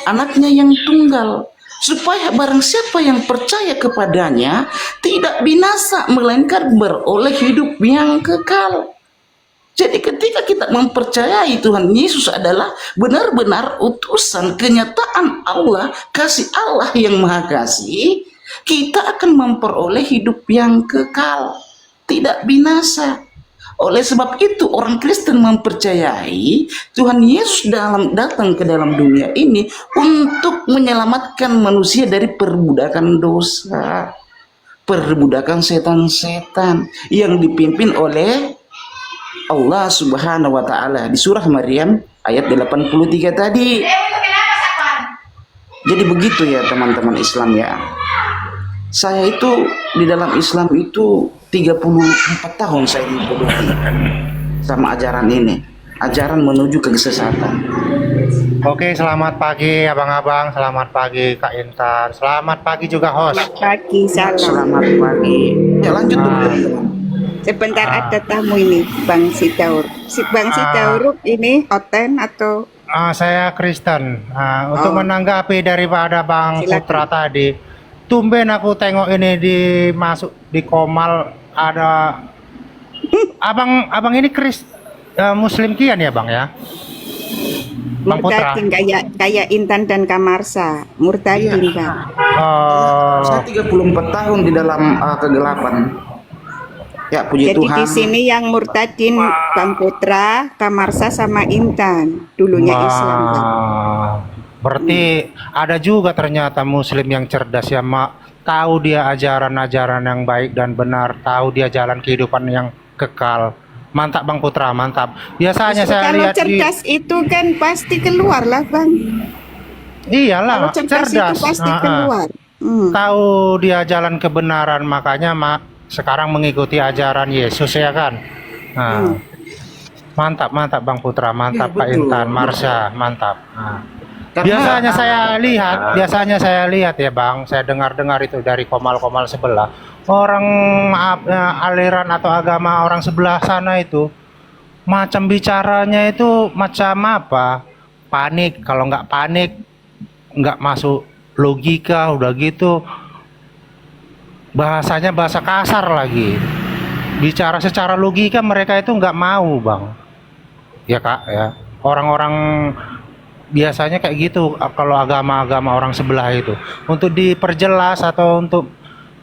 Speaker 8: anaknya yang tunggal, supaya barang siapa yang percaya kepadanya tidak binasa, melainkan beroleh hidup yang kekal. Jadi ketika kita mempercayai Tuhan Yesus adalah benar-benar utusan, kenyataan Allah, kasih Allah yang maha kasih, kita akan memperoleh hidup yang kekal, tidak binasa. Oleh sebab itu orang Kristen mempercayai Tuhan Yesus datang ke dalam dunia ini untuk menyelamatkan manusia dari perbudakan dosa, perbudakan setan-setan yang dipimpin oleh Allah Subhanahu wa taala di surah Maryam ayat 83 tadi. Jadi begitu ya teman-teman Islam ya. Saya itu di dalam Islam itu 34 tahun saya dibodohi sama ajaran ini. Ajaran menuju ke kesesatan.
Speaker 9: Oke, selamat pagi abang-abang, selamat pagi Kak Intan, selamat pagi juga host.
Speaker 5: Selamat pagi, salam.
Speaker 8: Selamat pagi. Ya lanjut dulu teman-teman.
Speaker 5: Sebentar ada tamu ini, Bang Sidaur. Si Bang Sidaur ini Oten atau
Speaker 9: Saya Kristen. Untuk menanggapi daripada Bang
Speaker 5: Silakan.
Speaker 9: Putra tadi, tumben aku tengok ini di Komal ada abang ini Muslim kian ya Bang ya? Bang Putra.
Speaker 5: Murtadin kayak Intan dan Kamarsa. Murtadin, Bang.
Speaker 8: Saya 34 tahun di dalam kegelapan. Ya puji
Speaker 5: Jadi
Speaker 8: Tuhan.
Speaker 5: di sini yang murtadin Bang Putra, Kamarsa sama Intan. Dulunya Islam. Bang.
Speaker 9: Berarti ada juga ternyata muslim yang cerdas ya, Mak. Tahu dia ajaran-ajaran yang baik dan benar, tahu dia jalan kehidupan yang kekal. Mantap Bang Putra, mantap. Biasanya saya
Speaker 5: Kalau
Speaker 9: lihat
Speaker 5: cerdas itu kan pasti keluar lah Bang.
Speaker 9: iyalah
Speaker 5: Kalau cerdas itu pasti keluar.
Speaker 9: Tahu dia jalan kebenaran, makanya Mak sekarang mengikuti ajaran Yesus ya kan. Nah, mantap Bang Putra, mantap
Speaker 8: Iya,
Speaker 9: Pak
Speaker 8: betul.
Speaker 9: Intan, Marsha, mantap. Nah.
Speaker 8: Karena
Speaker 9: Biasanya saya lihat ya Bang, saya dengar itu dari komal-komal sebelah. Orang aliran atau agama orang sebelah sana itu macam bicaranya itu macam apa? Panik, kalau nggak panik nggak masuk logika, udah gitu bahasanya bahasa kasar lagi. Bicara secara logika mereka itu nggak mau Bang. Ya Kak ya. Orang-orang biasanya kayak gitu kalau agama-agama orang sebelah itu. Untuk diperjelas atau untuk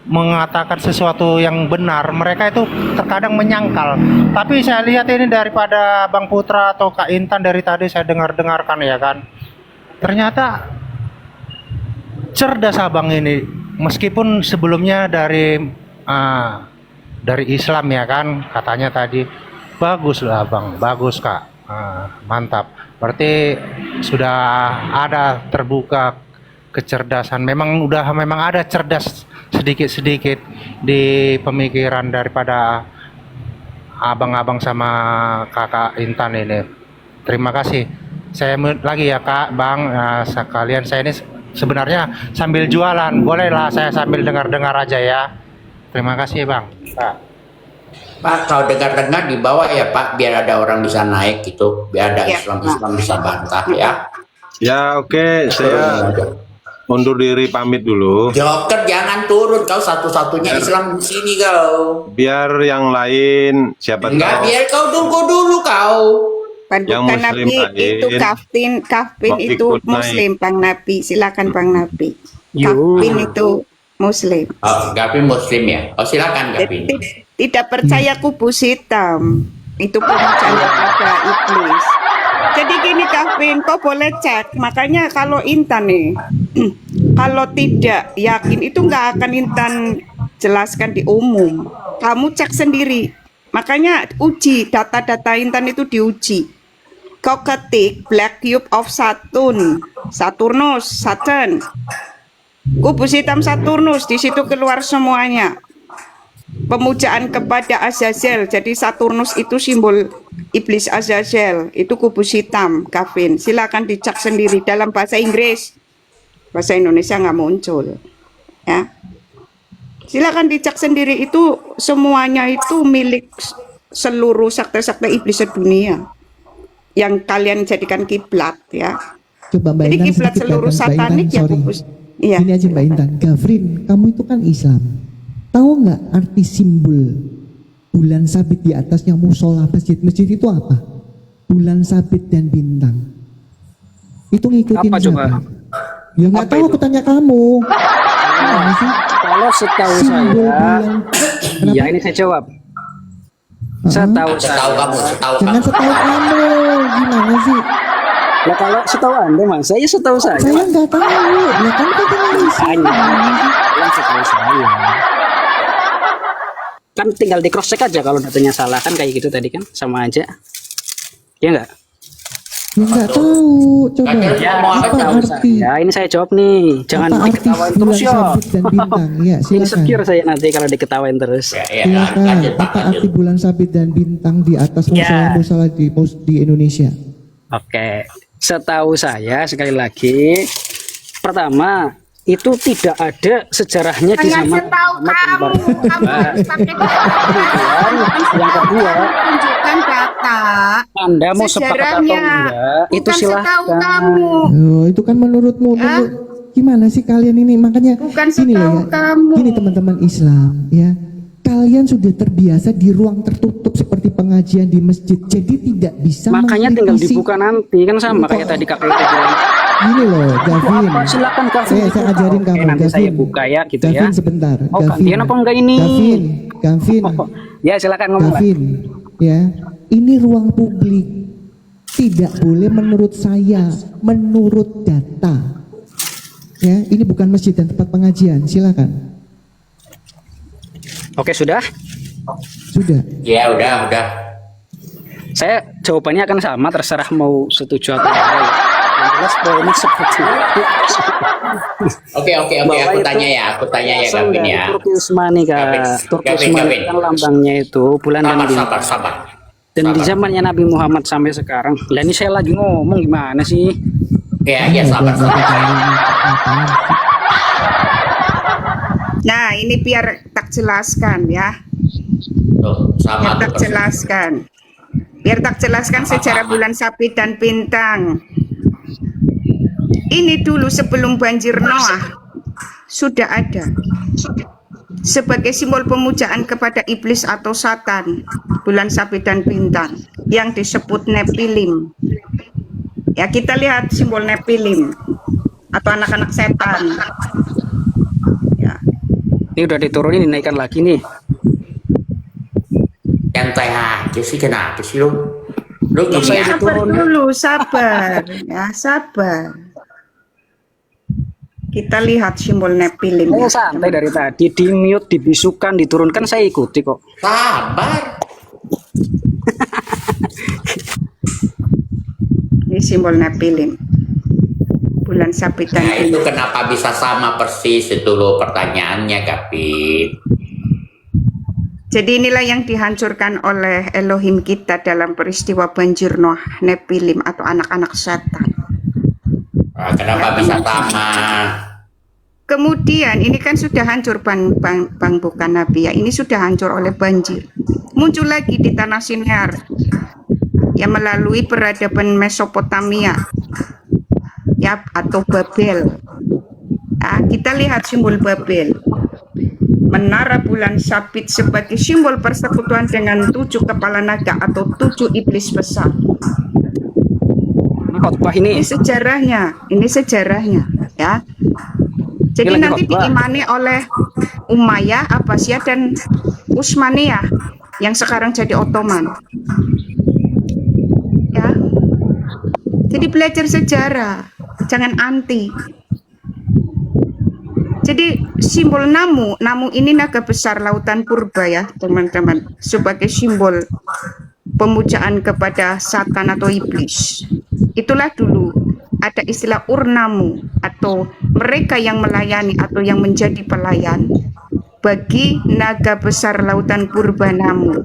Speaker 9: mengatakan sesuatu yang benar, mereka itu terkadang menyangkal. Tapi saya lihat ini daripada Bang Putra atau Kak Intan dari tadi saya dengarkan ya kan. Ternyata cerdas abang ini, meskipun sebelumnya dari Islam ya kan, katanya tadi. Bagus lah Bang, bagus Kak. Mantap. Berarti sudah ada terbuka kecerdasan. Memang ada cerdas sedikit-sedikit di pemikiran daripada abang-abang sama kakak Intan ini. Terima kasih. Saya lagi ya Kak, Bang, sekalian saya ini sebenarnya sambil jualan. Bolehlah saya sambil dengar-dengar aja ya. Terima kasih Bang. Kak.
Speaker 7: Pak, kalau dengar-dengar di bawah ya Pak, biar ada orang bisa naik gitu, biar ada Islam bisa bantah ya.
Speaker 2: Ya oke, saya undur diri pamit dulu.
Speaker 7: Joker jangan turun, kau satu-satunya Islam di sini kau.
Speaker 2: Biar yang lain siapa
Speaker 7: Enggak,
Speaker 2: tahu.
Speaker 7: biar kau tunggu dulu kau.
Speaker 2: Yang
Speaker 5: Bukan
Speaker 2: muslim
Speaker 5: Nabi itu
Speaker 2: lain.
Speaker 5: Kafin
Speaker 2: Mau
Speaker 5: itu
Speaker 2: ikut naik.
Speaker 5: Muslim Bang Nabi. Silakan Bang Nabi. Kafin itu Muslim.
Speaker 7: Oh, Gavin Muslim ya. Oh silakan Gavin.
Speaker 5: Tidak percaya kubus hitam. Itu pemujaan kepada iblis. Jadi gini Kafin, kau boleh cek. Makanya kalau Intan nih, kalau tidak yakin itu nggak akan Intan jelaskan di umum. Kamu cek sendiri. Makanya uji, data-data Intan itu diuji. Kau ketik Black Cube of Saturn, Saturnus, Saturn. Kubus hitam Saturnus, di situ keluar semuanya. Pemujaan kepada Azazel. Jadi Saturnus itu simbol iblis Azazel. Itu kubus hitam, Kavin. Silakan dicek sendiri dalam bahasa Inggris. Bahasa Indonesia nggak muncul. Ya. Silakan dicek sendiri, itu semuanya itu milik seluruh sekte-sekte iblis sedunia yang kalian jadikan kiblat ya.
Speaker 1: Coba Mbak
Speaker 5: Jadi
Speaker 1: Intan
Speaker 5: kiblat
Speaker 1: sedikit
Speaker 5: seluruh
Speaker 1: Mbak Intan,
Speaker 5: satanik ya
Speaker 1: sorry.
Speaker 5: kubus. Iya.
Speaker 1: Ini aja Mbak Intan, Gavrin, kamu itu kan Islam. Tahu nggak arti simbol bulan sabit di atasnya musola masjid? Masjid itu apa? Bulan sabit dan bintang. Itu ngikutin
Speaker 10: Apa
Speaker 1: siapa?
Speaker 10: coba?
Speaker 1: Ya nggak
Speaker 10: Apa
Speaker 1: tahu,
Speaker 10: itu?
Speaker 1: aku tanya kamu. Gimana sih?
Speaker 10: Kalau setahu
Speaker 1: Simbol
Speaker 10: saya,
Speaker 1: bulan.
Speaker 10: iya ini saya jawab. Setahu
Speaker 7: Setahu
Speaker 10: saya,
Speaker 7: kamu, setahu
Speaker 1: Jangan
Speaker 7: kamu.
Speaker 1: setahu kamu. Gimana sih?
Speaker 10: lah kalau setahu Anda mas, saya setahu saya.
Speaker 1: Saya nggak tahu. Ya kan katanya Islam.
Speaker 10: Yang setahu saya. Kan tinggal di cross check aja kalau datanya salah kan kayak gitu tadi kan sama aja. Ya enggak?
Speaker 1: Ya nggak tahu. Coba.
Speaker 7: Ya, mau apa
Speaker 1: Apa
Speaker 7: tahu
Speaker 1: arti?
Speaker 10: Ya ini saya jawab nih, jangan
Speaker 1: Apa arti
Speaker 10: diketawain
Speaker 1: bulan
Speaker 10: terus ya.
Speaker 1: sabit dan bintang? Ya, silakan.
Speaker 10: Insecure saya nanti kalau diketawain terus.
Speaker 7: Ya, ya,
Speaker 1: Silakan.
Speaker 7: lanjut, Pak,
Speaker 1: Apa
Speaker 7: lanjut.
Speaker 1: arti bulan sabit dan bintang di atas musola-musola di Indonesia?
Speaker 10: Oke, setahu saya sekali lagi, pertama itu tidak ada sejarahnya di zaman Muhammad. Yang kedua,
Speaker 5: Tunjukkan data.
Speaker 10: Anda mau sepakat atau
Speaker 5: Sejarahnya.
Speaker 10: enggak, itu
Speaker 5: Bukan setahu
Speaker 10: silahkan.
Speaker 5: kamu.
Speaker 1: Oh, itu kan menurutmu. Gimana sih kalian ini? Makanya
Speaker 5: Bukan
Speaker 1: gini
Speaker 5: setahu
Speaker 1: loh ya.
Speaker 5: kamu.
Speaker 1: Gini teman-teman Islam ya. Kalian sudah terbiasa di ruang tertutup seperti pengajian di masjid. Jadi tidak bisa
Speaker 10: Makanya tinggal
Speaker 1: mengkritisi.
Speaker 10: dibuka nanti kan sama kayak tadi Kak Lito bilang.
Speaker 1: Gini loh, Gavin.
Speaker 10: Silakan Gavin.
Speaker 1: Saya ajarin
Speaker 10: Oke,
Speaker 1: kamu,
Speaker 10: nanti
Speaker 1: Gavin.
Speaker 10: saya buka ya gitu
Speaker 1: Gavin
Speaker 10: ya.
Speaker 1: sebentar.
Speaker 10: Oh, gantian apa enggak ini?
Speaker 1: Gavin.
Speaker 10: Oh, Ya silakan ngomong. Pak.
Speaker 1: Gavin, ya, ini ruang publik. Tidak boleh menurut saya, menurut data. Ya, ini bukan masjid dan tempat pengajian. Silakan.
Speaker 10: Oke, sudah.
Speaker 1: Sudah.
Speaker 7: Ya udah.
Speaker 10: Saya jawabannya akan sama, terserah mau setuju atau enggak. Yang jelas poinnya seperti itu.
Speaker 7: Oke,
Speaker 10: Bahwa
Speaker 7: aku
Speaker 10: itu
Speaker 7: tanya ya
Speaker 10: asal
Speaker 7: Gavin
Speaker 10: dari
Speaker 7: ya.
Speaker 10: Turki Utsmani, Kak. Turki
Speaker 7: Gavin.
Speaker 10: Utsmani kan lambangnya itu bulan dan bintang.
Speaker 7: Sabar.
Speaker 10: Dan di zamannya Nabi Muhammad sampai sekarang. Lah ini saya lagi ngomong gimana sih?
Speaker 7: Ya sabar.
Speaker 5: Nah, ini biar tak jelaskan ya.
Speaker 7: Tuh, sama
Speaker 5: Biar tak jelaskan. Biar tak jelaskan secara bulan sabit dan bintang. Ini dulu sebelum banjir Noah sudah ada. Sebagai simbol pemujaan kepada iblis atau Satan, bulan sabit dan bintang yang disebut Nephilim. Ya, kita lihat simbol Nephilim atau anak-anak setan. Ya.
Speaker 10: Ini udah diturunin, dinaikkan lagi nih.
Speaker 7: Santai aja sih, kenapa sih lo? Lo
Speaker 10: Nggak usah
Speaker 7: gini ya?
Speaker 5: Sabar dulu, sabar. Ya, sabar. Kita lihat simbol Nephilim.
Speaker 10: Saya santai dari tadi, di mute, dibisukan, diturunkan, saya ikuti kok.
Speaker 7: Sabar.
Speaker 5: Ini simbol Nephilim. Bulan sabit dan
Speaker 7: Nah itu
Speaker 5: bintang.
Speaker 7: kenapa bisa sama persis itu lo pertanyaannya, Gavin.
Speaker 5: Jadi inilah yang dihancurkan oleh Elohim kita dalam peristiwa banjir Noah, Nephilim atau anak-anak setan.
Speaker 7: Nah, kenapa bisa sama?
Speaker 5: Kemudian ini kan sudah hancur bang bukan Nabi ya. Ini sudah hancur oleh banjir. Muncul lagi di tanah Sinear yang melalui peradaban Mesopotamia ya atau Babel. Nah, kita lihat simbol Babel. Menara bulan sabit sebagai simbol persekutuan dengan 7 kepala naga atau 7 iblis besar.
Speaker 10: Ini khotbah ini.
Speaker 5: Ini sejarahnya ya. Jadi
Speaker 10: Ini lagi
Speaker 5: nanti
Speaker 10: khotbah.
Speaker 5: diimani oleh Umayyah, Abbasiyah dan Utsmaniyah yang sekarang jadi Ottoman. Ya. Jadi belajar sejarah, jangan anti. Jadi simbol namu ini naga besar lautan purba ya teman-teman, sebagai simbol pemujaan kepada Satan atau iblis. Itulah dulu ada istilah urnamu atau mereka yang melayani atau yang menjadi pelayan bagi naga besar lautan purba namu.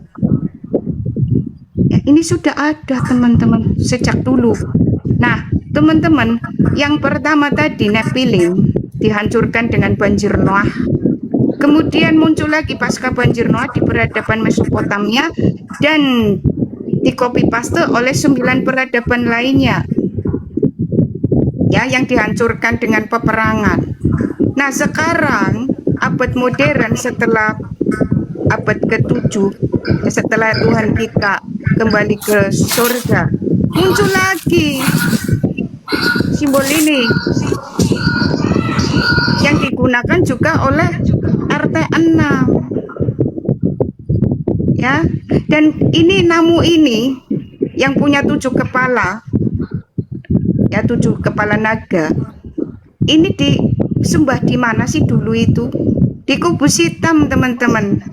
Speaker 5: Ya, ini sudah ada teman-teman sejak dulu. Nah teman-teman, yang pertama tadi Nephilim dihancurkan dengan banjir Noah. Kemudian muncul lagi pasca banjir Noah di peradaban Mesopotamia dan di copy paste oleh 9 peradaban lainnya. Ya, yang dihancurkan dengan peperangan. Nah, sekarang abad modern setelah abad ke-7 setelah Tuhan kita kembali ke surga, muncul lagi simbol ini yang digunakan juga oleh RT6 ya, dan ini namu ini yang punya 7 kepala ya, 7 kepala naga ini disembah di mana sih dulu itu? Di kubus hitam teman-teman.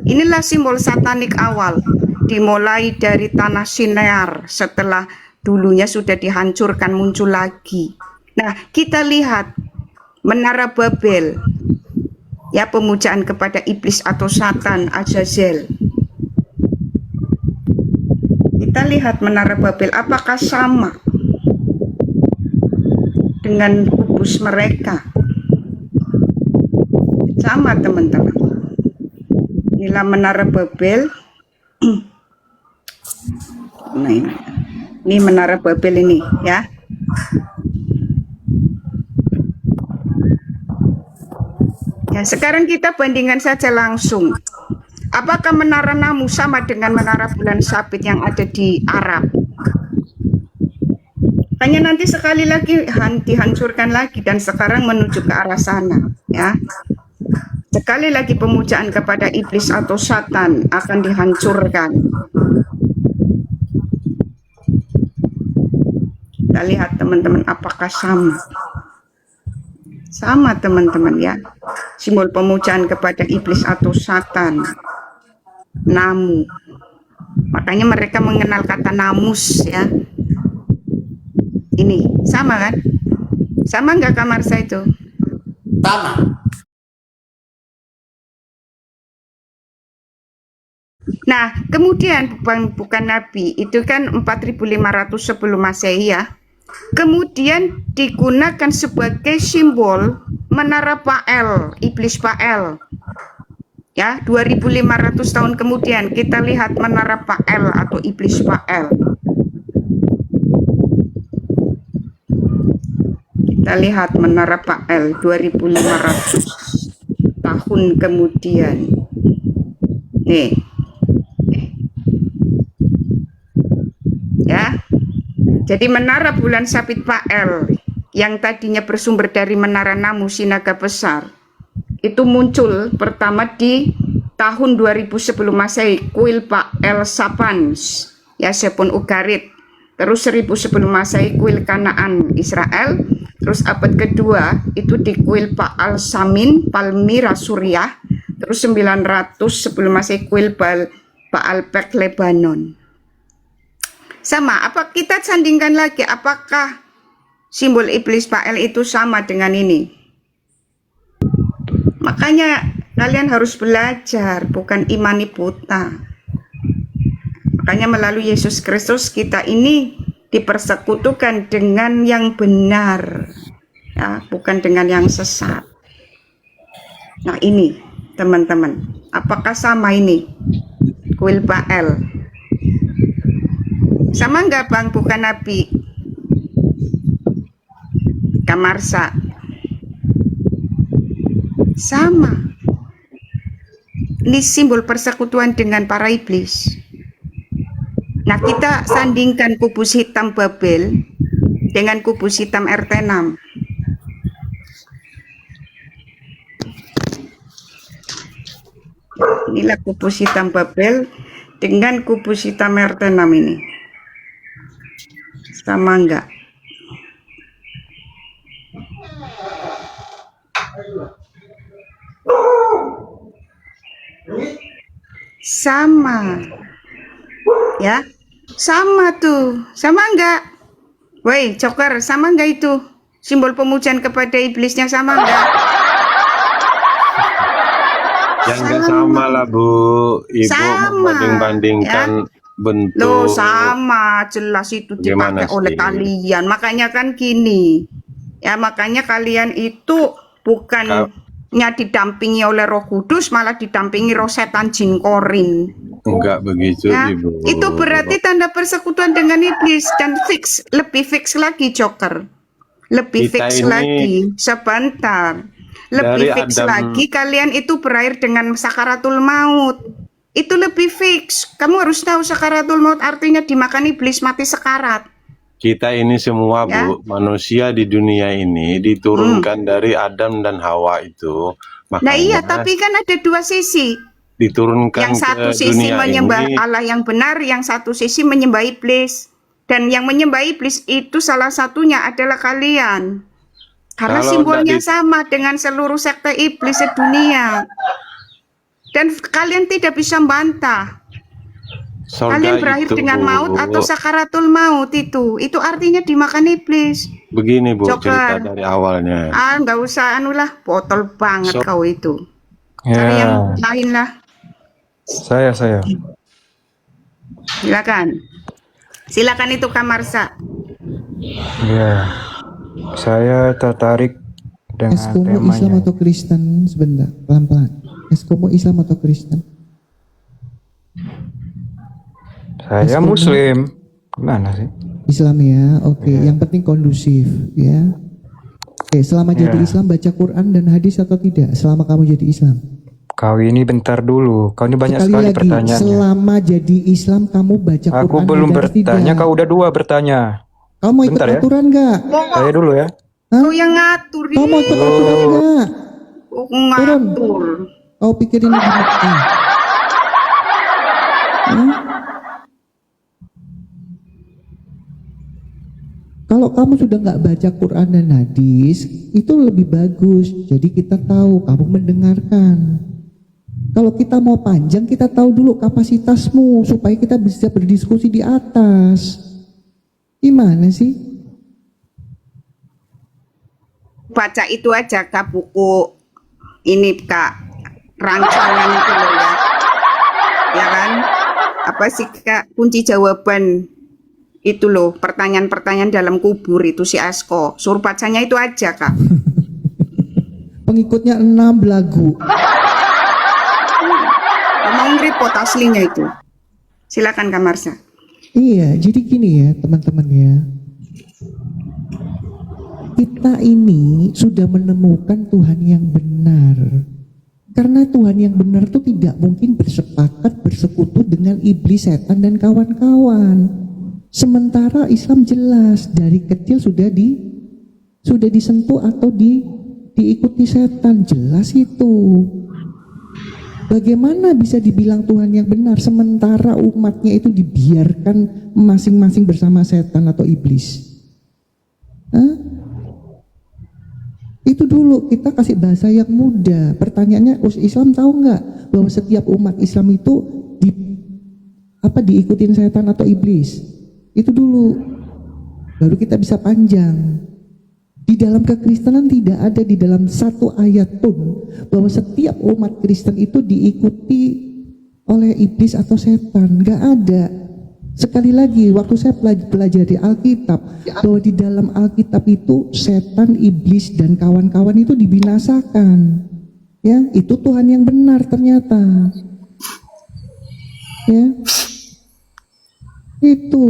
Speaker 5: Inilah simbol satanik awal, dimulai dari tanah Sinear setelah dulunya sudah dihancurkan muncul lagi. Nah kita lihat Menara Babel, ya, pemujaan kepada iblis atau Satan, Azazel. Kita lihat Menara Babel, apakah sama dengan kubus mereka? Sama teman-teman. Inilah Menara Babel. Nah, ini Menara Babel ini, ya. Ya, sekarang kita bandingkan saja langsung. Apakah menara Namu sama dengan menara bulan sabit yang ada di Arab? Hanya nanti sekali lagi dihancurkan lagi dan sekarang menuju ke arah sana, ya. Sekali lagi pemujaan kepada iblis atau Satan akan dihancurkan. Kita lihat teman-teman, apakah sama? Sama teman-teman ya. Simbol pemujaan kepada iblis atau Satan. Namu. Makanya mereka mengenal kata namus ya. Ini sama kan? Sama nggak Kak Marsha itu?
Speaker 8: Sama.
Speaker 5: Nah, kemudian bukan nabi, itu kan 4500 sebelum Masehi ya. Kemudian digunakan sebagai simbol menara Pael, iblis Pael. Ya, 2500 tahun kemudian kita lihat menara Pael atau iblis Pael. Kita lihat menara Pael 2500 tahun kemudian. Nih. Ya. Jadi menara bulan sabit Pael yang tadinya bersumber dari menara Namu Sinaga Besar itu muncul pertama di tahun 2000 sebelum Masehi, kuil Pael Sapans ya Sepon Ugarit. Terus 1000 sebelum Masehi kuil Kanaan Israel. Terus abad kedua itu di kuil Paal Samin Palmyra Suriah. Terus 900 sebelum Masehi kuil Baal Pek Lebanon. Sama, apa kita sandingkan lagi, apakah simbol iblis Pael itu sama dengan ini? Makanya kalian harus belajar, bukan imani buta. Makanya melalui Yesus Kristus kita ini dipersekutukan dengan yang benar, ya, bukan dengan yang sesat. Nah ini teman-teman, apakah sama ini kuil Pael? Sama enggak Bang, bukan nabi? Kak Marsha. Sama. Ini simbol persekutuan dengan para iblis. Nah, kita sandingkan kubus hitam Babel dengan kubus hitam RT6. Inilah kubus hitam Babel dengan kubus hitam RT6 ini. Sama enggak? Sama. Ya. Sama tuh. Sama enggak? Woi, Joker, sama enggak itu? Simbol pemujaan kepada iblisnya sama enggak?
Speaker 2: Yang enggak sama lah Bu. Ibu membanding-bandingkan bentuk.
Speaker 5: Loh sama, jelas itu dipakai oleh kalian. Makanya kan gini. Ya makanya kalian itu bukannya didampingi oleh Roh Kudus, malah didampingi roh setan jin korin.
Speaker 2: Enggak begitu
Speaker 5: Ya,
Speaker 2: Ibu.
Speaker 5: itu berarti tanda persekutuan dengan iblis dan lebih fix lagi Joker. Lebih
Speaker 2: Kita
Speaker 5: fix
Speaker 2: ini
Speaker 5: lagi, sebentar. Lebih
Speaker 2: dari
Speaker 5: fix
Speaker 2: Adam-
Speaker 5: lagi kalian itu berakhir dengan sakaratul maut. Itu lebih fix. Kamu harus tahu sakaratul maut artinya dimakan iblis, mati sekarat.
Speaker 2: Kita ini semua
Speaker 5: Ya.
Speaker 2: Bu, manusia di dunia ini diturunkan dari Adam dan Hawa itu. Makanya
Speaker 5: Nah iya, tapi kan ada dua sisi.
Speaker 2: diturunkan
Speaker 5: Yang satu
Speaker 2: ke
Speaker 5: sisi
Speaker 2: dunia
Speaker 5: menyembah
Speaker 2: ini.
Speaker 5: Allah yang benar, yang satu sisi menyembah iblis. Dan yang menyembah iblis itu salah satunya adalah kalian. Karena
Speaker 2: Kalau
Speaker 5: simbolnya
Speaker 2: nggak
Speaker 5: sama dengan seluruh sekte iblis sedunia. Dan kalian tidak bisa membantah.
Speaker 2: Surga
Speaker 5: Kalian berakhir
Speaker 2: itu,
Speaker 5: dengan
Speaker 2: Bu.
Speaker 5: maut atau sakaratul maut itu. Itu artinya dimakan iblis.
Speaker 2: Begini Bu, cerita
Speaker 5: Joker.
Speaker 2: dari awalnya.
Speaker 5: Ah, nggak usah anulah, botol banget kau itu.
Speaker 11: Ya.
Speaker 5: Cari yang lain lah.
Speaker 11: Saya.
Speaker 5: Silakan. Silakan itu Kak Marsha.
Speaker 11: Ya. Saya tertarik dengan
Speaker 1: Eskomu Islam
Speaker 11: temanya.
Speaker 1: atau Kristen? Sebentar, pelan-pelan. Eskomu Islam atau Kristen?
Speaker 11: Saya
Speaker 1: Eskomu-
Speaker 11: Muslim. Gimana sih?
Speaker 1: Islam ya, oke. Yang penting kondusif ya. Oke, selama jadi
Speaker 11: Ya.
Speaker 1: Islam baca Quran dan hadis atau tidak? Selama kamu jadi Islam.
Speaker 11: Kau ini bentar dulu. Kau ini banyak
Speaker 1: Sekali
Speaker 11: sekali
Speaker 1: lagi,
Speaker 11: pertanyaannya.
Speaker 1: selama jadi Islam kamu baca Quran
Speaker 11: Aku belum
Speaker 1: dan hadis
Speaker 11: bertanya,
Speaker 1: tidak?
Speaker 11: kau udah dua bertanya.
Speaker 1: Kamu mau ikut
Speaker 11: Bentar ya.
Speaker 1: aturan nggak?
Speaker 11: Saya dulu ya.
Speaker 5: Kau yang ngatur
Speaker 1: Kamu mau ikut aturan nggak?
Speaker 5: Kok ngatur?
Speaker 1: Kau pikir ini di Mekah? Hah? Kalau kamu sudah nggak baca Quran dan hadis, itu lebih bagus. Jadi kita tahu kamu mendengarkan. Kalau kita mau panjang, kita tahu dulu kapasitasmu supaya kita bisa berdiskusi di atas. Gimana sih?
Speaker 5: Baca itu aja Kak, buku ini Kak, rancangan itu loh ya. Ya kan? Apa sih Kak, kunci jawaban itu loh, pertanyaan-pertanyaan dalam kubur itu si Asko. Suruh bacanya itu aja Kak.
Speaker 1: Pengikutnya 6 belagu.
Speaker 5: Mau nge-report aslinya itu. Silakan Kak Marsha.
Speaker 1: Iya, jadi gini ya teman-teman ya. Kita ini sudah menemukan Tuhan yang benar. Karena Tuhan yang benar itu tidak mungkin bersepakat bersekutu dengan iblis, setan dan kawan-kawan. Sementara Islam jelas dari kecil sudah disentuh atau diikuti setan, jelas itu. Bagaimana bisa dibilang Tuhan yang benar sementara umatnya itu dibiarkan masing-masing bersama setan atau iblis? Hah? Itu dulu kita kasih bahasa yang mudah. Pertanyaannya, Islam tahu nggak bahwa setiap umat Islam itu diikutin setan atau iblis? Itu dulu. Baru kita bisa panjang. Di dalam kekristenan tidak ada di dalam satu ayat pun bahwa setiap umat Kristen itu diikuti oleh iblis atau setan. Nggak ada. Sekali lagi, waktu saya pelajari Alkitab, bahwa di dalam Alkitab itu setan, iblis, dan kawan-kawan itu dibinasakan. Ya, itu Tuhan yang benar ternyata. Ya, itu.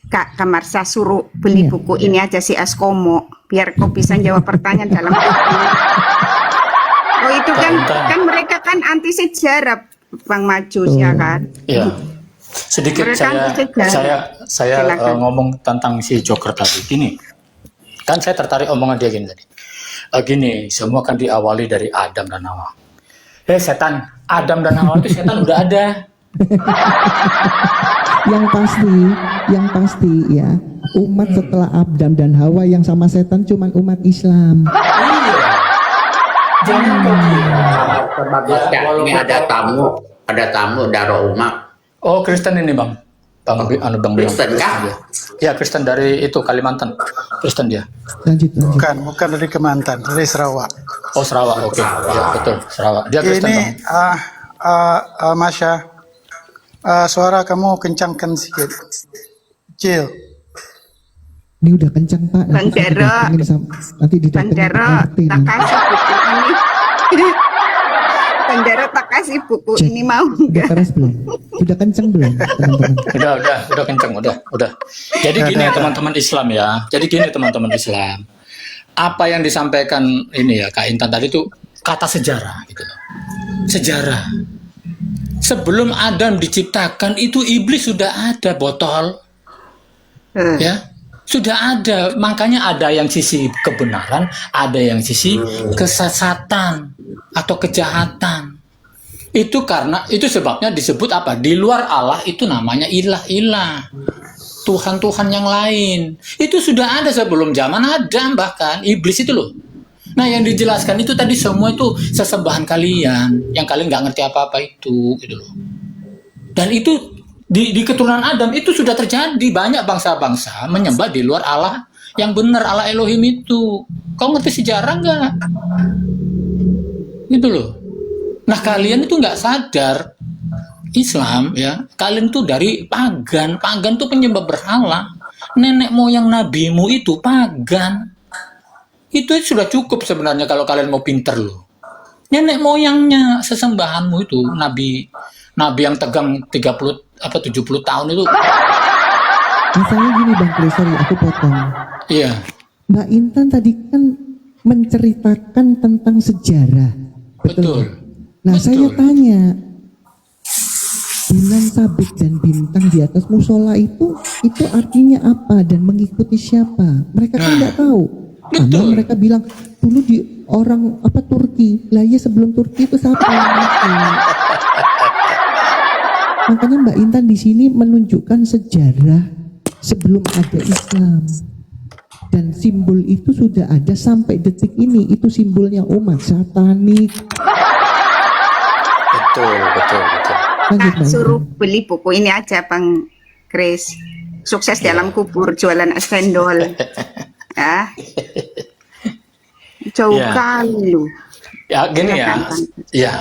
Speaker 5: Kak Marsha suruh beli buku ini aja si Askomo, biar kau bisa jawab pertanyaan dalam buku. Oh itu kan mereka kan anti sejarah, Bang Majus ya kan?
Speaker 12: Iya. Sedikit saya ngomong tentang si Joker tadi. Gini, kan saya tertarik omongan dia gini tadi. Gini, semua kan diawali dari Adam dan Hawa. Setan, Adam dan Hawa itu setan udah ada.
Speaker 1: yang pasti ya, umat setelah Adam dan Hawa yang sama setan cuman umat Islam.
Speaker 12: Jangan
Speaker 7: Bagus ya, ini ada tamu dari umat.
Speaker 12: Oh, Kristen ini Bang Bilang.
Speaker 7: Kristen kah?
Speaker 12: Ya, Kristen dari itu Kalimantan. Kristen dia.
Speaker 1: Lanjut.
Speaker 9: Bukan dari Kemantan, dari Sarawak.
Speaker 12: Oh, Sarawak. Oke. Ya, betul, Sarawak. Dia Kristen.
Speaker 9: Ini Masya, suara kamu kencangkan sedikit. Cil.
Speaker 1: Ini udah kencang Pak.
Speaker 5: Bang Dero,
Speaker 1: nanti
Speaker 5: Bang Dero tak kasih buku ini. Bang Dero tak kasih buku ini mau
Speaker 1: Udah
Speaker 5: enggak?
Speaker 1: keras belum? Udah kencang belum teman-teman?
Speaker 12: Udah kenceng, udah. Jadi gini teman-teman Islam ya. Jadi gini teman-teman Islam. Apa yang disampaikan ini ya Kak Intan tadi itu kata sejarah gitu loh. Sejarah. Sebelum Adam diciptakan itu iblis sudah ada, botol. Ya. Sudah ada. Makanya ada yang sisi kebenaran, ada yang sisi kesesatan atau kejahatan. Itu karena itu sebabnya disebut apa? Di luar Allah itu namanya ilah-ilah. Tuhan-tuhan yang lain. Itu sudah ada sebelum zaman Adam bahkan iblis itu loh. Nah, yang dijelaskan itu tadi semua itu sesembahan kalian yang kalian nggak ngerti apa-apa itu gitu loh. Dan itu di keturunan Adam itu sudah terjadi, banyak bangsa-bangsa menyembah di luar Allah yang benar, Allah Elohim itu. Kau ngerti sejarah nggak? Gitu loh. Nah, kalian itu nggak sadar Islam ya, kalian tuh dari pagan tuh penyembah berhala. Nenek moyang nabimu itu pagan. Itu sudah cukup sebenarnya kalau kalian mau pinter loh. Nenek moyangnya sesembahanmu itu nabi yang tegang 70 tahun itu.
Speaker 1: Misalnya gini Bang Kresari, aku potong.
Speaker 12: Iya.
Speaker 1: Mbak Intan tadi kan menceritakan tentang sejarah.
Speaker 12: Betul.
Speaker 1: Nah, saya tanya, bulan sabit dan bintang di atas musola itu artinya apa dan mengikuti siapa? Mereka kan nggak tahu. Karena mereka bilang dulu orang apa Turki. Lah ya sebelum Turki itu siapa yang mati? Makanya Mbak Intan di sini menunjukkan sejarah sebelum ada Islam. Dan simbol itu sudah ada sampai detik ini. Itu simbolnya umat satanik.
Speaker 12: Betul.
Speaker 1: Lanjut, Mbak
Speaker 5: Suruh
Speaker 1: Intan.
Speaker 5: beli buku ini aja Bang Chris. Sukses dalam kubur jualan es cendol. Ya. Jauh
Speaker 12: Ya.
Speaker 5: kali lu.
Speaker 12: Ya gini ya,
Speaker 5: Silakan.
Speaker 12: ya